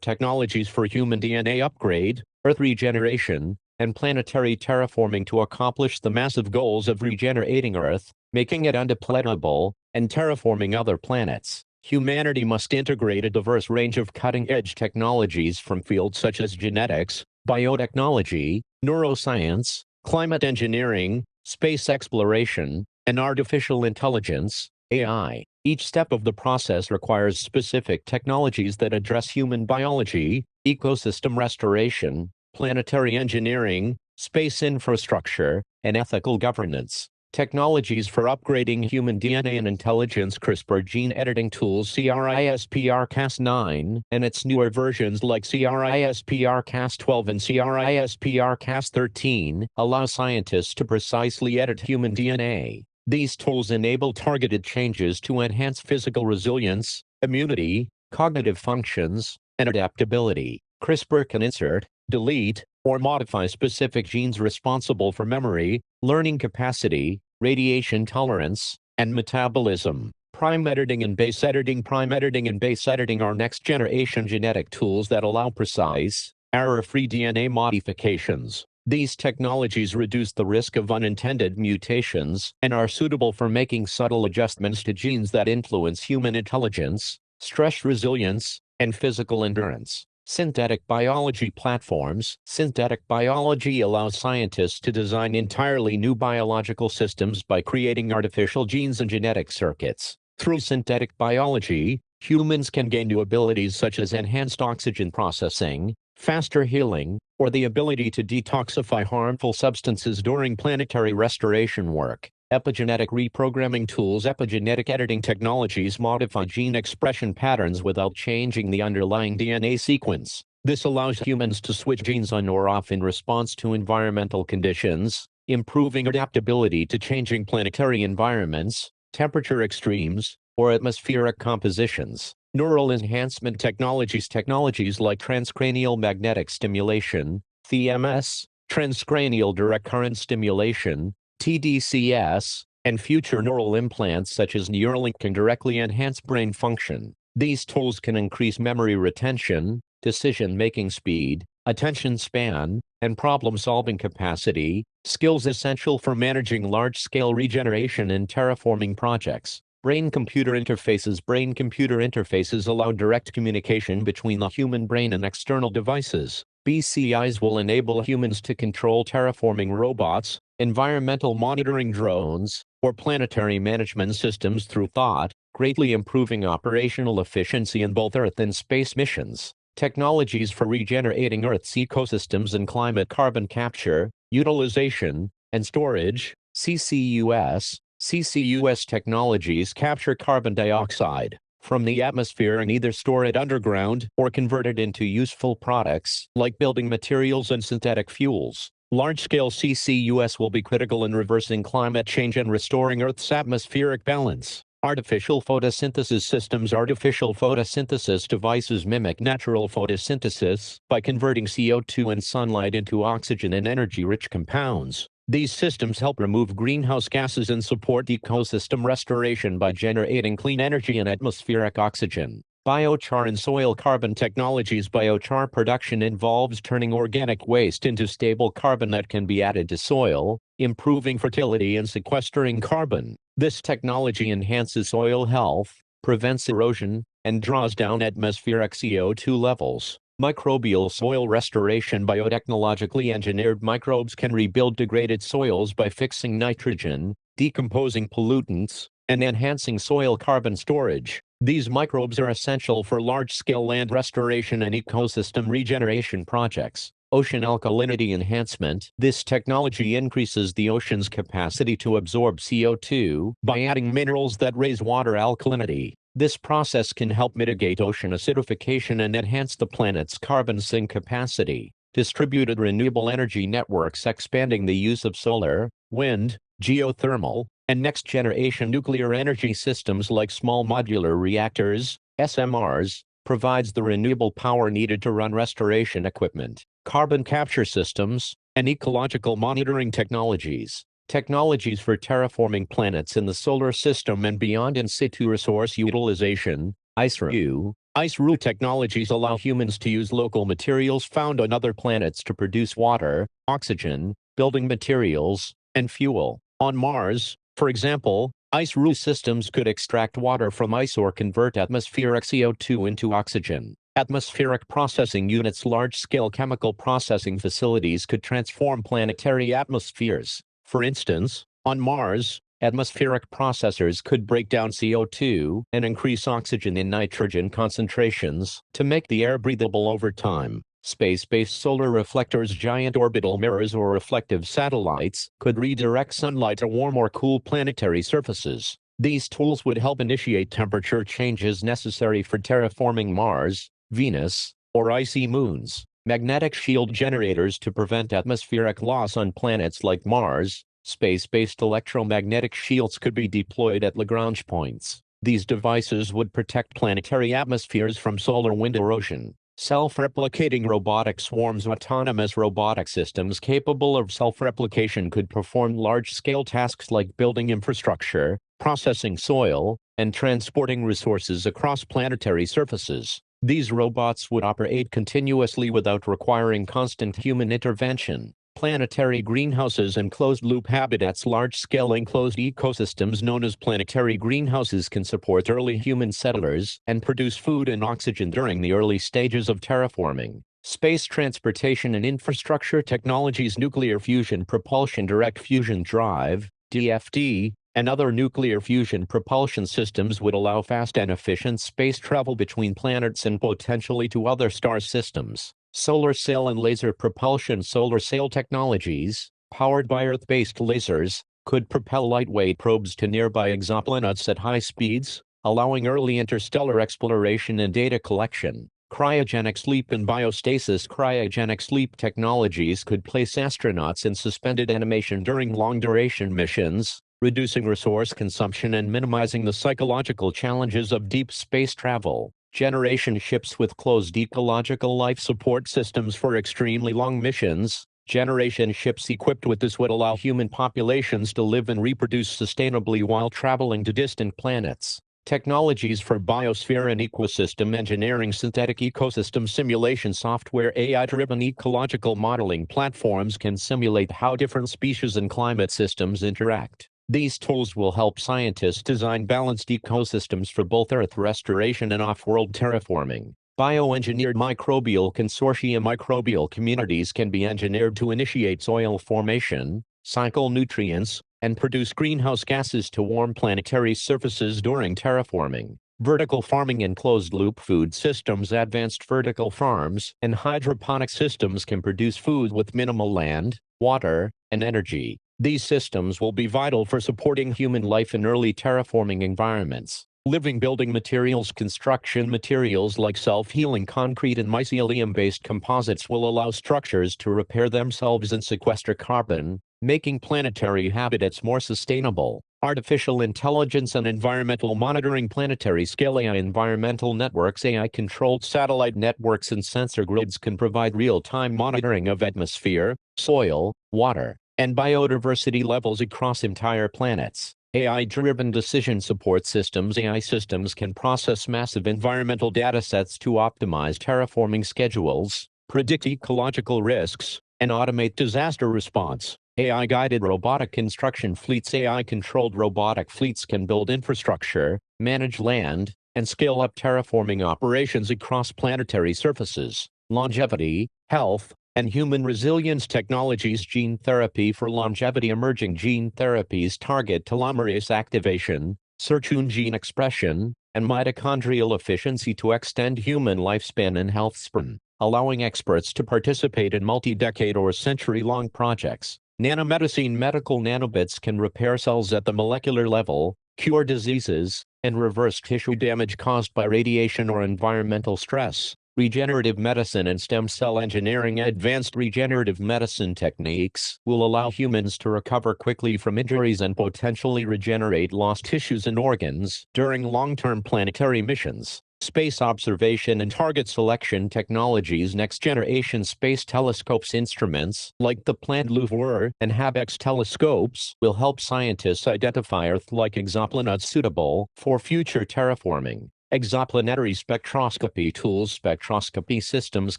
technologies for human DNA upgrade, Earth regeneration, and planetary terraforming to accomplish the massive goals of regenerating Earth, making it undeplorable, and terraforming other planets. Humanity must integrate a diverse range of cutting-edge technologies from fields such as genetics, biotechnology, neuroscience, climate engineering, space exploration, and artificial intelligence, AI. Each step of the process requires specific technologies that address human biology, ecosystem restoration, planetary engineering, space infrastructure, and ethical governance. Technologies for upgrading human DNA and intelligence. CRISPR gene editing tools, CRISPR-Cas9 and its newer versions like CRISPR-Cas12 and CRISPR-Cas13 allow scientists to precisely edit human DNA. These tools enable targeted changes to enhance physical resilience, immunity, cognitive functions, and adaptability. CRISPR can insert, delete, or modify specific genes responsible for memory, learning capacity, radiation tolerance, and metabolism. Prime editing and base editing. Prime editing and base editing are next-generation genetic tools that allow precise, error-free DNA modifications. These technologies reduce the risk of unintended mutations and are suitable for making subtle adjustments to genes that influence human intelligence, stress resilience, and physical endurance. Synthetic biology platforms. Synthetic biology allows scientists to design entirely new biological systems by creating artificial genes and genetic circuits. Through synthetic biology, humans can gain new abilities such as enhanced oxygen processing, faster healing, or the ability to detoxify harmful substances during planetary restoration work. Epigenetic reprogramming tools. Epigenetic editing technologies modify gene expression patterns without changing the underlying DNA sequence. This allows humans to switch genes on or off in response to environmental conditions, improving adaptability to changing planetary environments, temperature extremes, or atmospheric compositions. Neural enhancement technologies. Technologies like transcranial magnetic stimulation, TMS, transcranial direct current stimulation, TDCS, and future neural implants such as Neuralink can directly enhance brain function. These tools can increase memory retention, decision-making speed, attention span, and problem-solving capacity, skills essential for managing large-scale regeneration and terraforming projects. Brain-computer interfaces. Brain-computer interfaces allow direct communication between the human brain and external devices. BCIs will enable humans to control terraforming robots, environmental monitoring drones, or planetary management systems through thought, greatly improving operational efficiency in both Earth and space missions. Technologies for regenerating Earth's ecosystems and climate. Carbon capture, utilization, and storage, CCUS. CCUS technologies capture carbon dioxide from the atmosphere and either store it underground or convert it into useful products like building materials and synthetic fuels. Large-scale CCUS will be critical in reversing climate change and restoring Earth's atmospheric balance. Artificial photosynthesis systems. Artificial photosynthesis devices mimic natural photosynthesis by converting CO2 and sunlight into oxygen and energy-rich compounds. These systems help remove greenhouse gases and support ecosystem restoration by generating clean energy and atmospheric oxygen. Biochar and soil carbon technologies. Biochar production involves turning organic waste into stable carbon that can be added to soil, improving fertility and sequestering carbon. This technology enhances soil health, prevents erosion, and draws down atmospheric CO2 levels. Microbial soil restoration. Biotechnologically engineered microbes can rebuild degraded soils by fixing nitrogen, decomposing pollutants, and enhancing soil carbon storage. These microbes are essential for large-scale land restoration and ecosystem regeneration projects. Ocean alkalinity enhancement. This technology increases the ocean's capacity to absorb CO2 by adding minerals that raise water alkalinity. This process can help mitigate ocean acidification and enhance the planet's carbon sink capacity. Distributed renewable energy networks. Expanding the use of solar, wind, geothermal, and next-generation nuclear energy systems like small modular reactors, SMRs, provides the renewable power needed to run restoration equipment. Carbon capture systems, and ecological monitoring technologies. Technologies for terraforming planets in the solar system and beyond. In situ resource utilization, ISRU. ISRU technologies allow humans to use local materials found on other planets to produce water, oxygen, building materials, and fuel. On Mars, for example, ISRU systems could extract water from ice or convert atmospheric CO2 into oxygen. Atmospheric processing units. Large-scale chemical processing facilities could transform planetary atmospheres. For instance, on Mars, atmospheric processors could break down CO2 and increase oxygen and nitrogen concentrations to make the air breathable over time. Space-based solar reflectors. Giant orbital mirrors or reflective satellites could redirect sunlight to warm or cool planetary surfaces. These tools would help initiate temperature changes necessary for terraforming Mars, Venus, or icy moons. Magnetic shield generators to prevent atmospheric loss on planets like Mars. Space-based electromagnetic shields could be deployed at Lagrange points. These devices would protect planetary atmospheres from solar wind erosion. Self-replicating robotic swarms. Autonomous robotic systems capable of self-replication could perform large-scale tasks like building infrastructure, processing soil, and transporting resources across planetary surfaces. These robots would operate continuously without requiring constant human intervention. Planetary greenhouses and closed-loop habitats. Large-scale enclosed ecosystems known as planetary greenhouses can support early human settlers and produce food and oxygen during the early stages of terraforming. Space transportation and infrastructure technologies. Nuclear fusion propulsion. Direct fusion drive, DFD, and other nuclear fusion propulsion systems would allow fast and efficient space travel between planets and potentially to other star systems. Solar sail and laser propulsion. Solar sail technologies, powered by Earth-based lasers, could propel lightweight probes to nearby exoplanets at high speeds, allowing early interstellar exploration and data collection. Cryogenic sleep and biostasis. Cryogenic sleep technologies could place astronauts in suspended animation during long-duration missions, reducing resource consumption and minimizing the psychological challenges of deep space travel. Generation ships with closed ecological life support systems for extremely long missions. Generation ships equipped with this would allow human populations to live and reproduce sustainably while traveling to distant planets. Technologies for biosphere and ecosystem engineering. Synthetic ecosystem simulation software. AI-driven ecological modeling platforms can simulate how different species and climate systems interact. These tools will help scientists design balanced ecosystems for both Earth restoration and off-world terraforming. Bioengineered microbial consortia. Microbial communities can be engineered to initiate soil formation, cycle nutrients, and produce greenhouse gases to warm planetary surfaces during terraforming. Vertical farming and closed-loop food systems. Advanced vertical farms and hydroponic systems can produce food with minimal land, water, and energy. These systems will be vital for supporting human life in early terraforming environments. Living building materials. Construction materials like self-healing concrete and mycelium-based composites will allow structures to repair themselves and sequester carbon, making planetary habitats more sustainable. Artificial intelligence and environmental monitoring. Planetary scale AI environmental networks. AI-controlled satellite networks and sensor grids can provide real-time monitoring of atmosphere, soil, water, and biodiversity levels across entire planets. AI-driven decision support systems. AI systems can process massive environmental datasets to optimize terraforming schedules, predict ecological risks, and automate disaster response. AI-guided robotic construction fleets. AI-controlled robotic fleets can build infrastructure, manage land, and scale up terraforming operations across planetary surfaces. Longevity, health, and human resilience technologies. Gene therapy for longevity. Emerging gene therapies target telomerase activation, sirtuin gene expression, and mitochondrial efficiency to extend human lifespan and health span, allowing experts to participate in multi-decade or century-long projects. Nanomedicine. Medical nanobits can repair cells at the molecular level, cure diseases, and reverse tissue damage caused by radiation or environmental stress. Regenerative medicine and stem cell engineering. Advanced regenerative medicine techniques will allow humans to recover quickly from injuries and potentially regenerate lost tissues and organs during long-term planetary missions. Space observation and target selection technologies. Next-generation space telescopes. Instruments like the planned LUVOIR and HABEX telescopes will help scientists identify Earth-like exoplanets suitable for future terraforming. Exoplanetary spectroscopy tools. Spectroscopy systems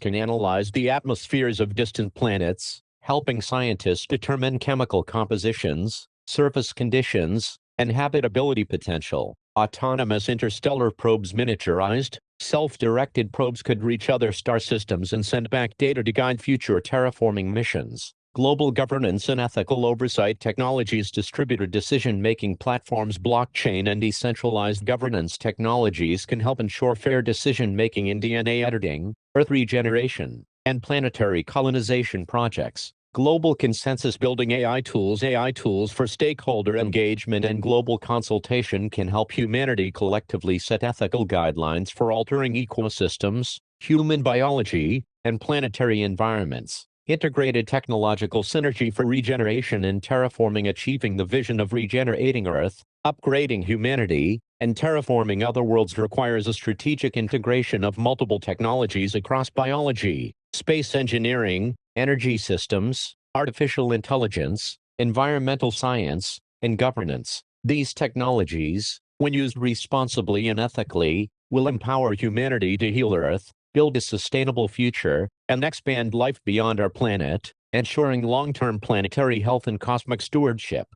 can analyze the atmospheres of distant planets, helping scientists determine chemical compositions, surface conditions, and habitability potential. Autonomous interstellar probes. Miniaturized, self-directed probes could reach other star systems and send back data to guide future terraforming missions. Global governance and ethical oversight technologies. Distributed decision-making platforms. Blockchain and decentralized governance technologies can help ensure fair decision-making in DNA editing, Earth regeneration, and planetary colonization projects. Global consensus building. AI tools. AI tools for stakeholder engagement and global consultation can help humanity collectively set ethical guidelines for altering ecosystems, human biology, and planetary environments. Integrated technological synergy for regeneration and terraforming. Achieving the vision of regenerating Earth, upgrading humanity, and terraforming other worlds requires a strategic integration of multiple technologies across biology, space engineering, energy systems, artificial intelligence, environmental science, and governance. These technologies, when used responsibly and ethically, will empower humanity to heal Earth, build a sustainable future, and expand life beyond our planet, ensuring long-term planetary health and cosmic stewardship.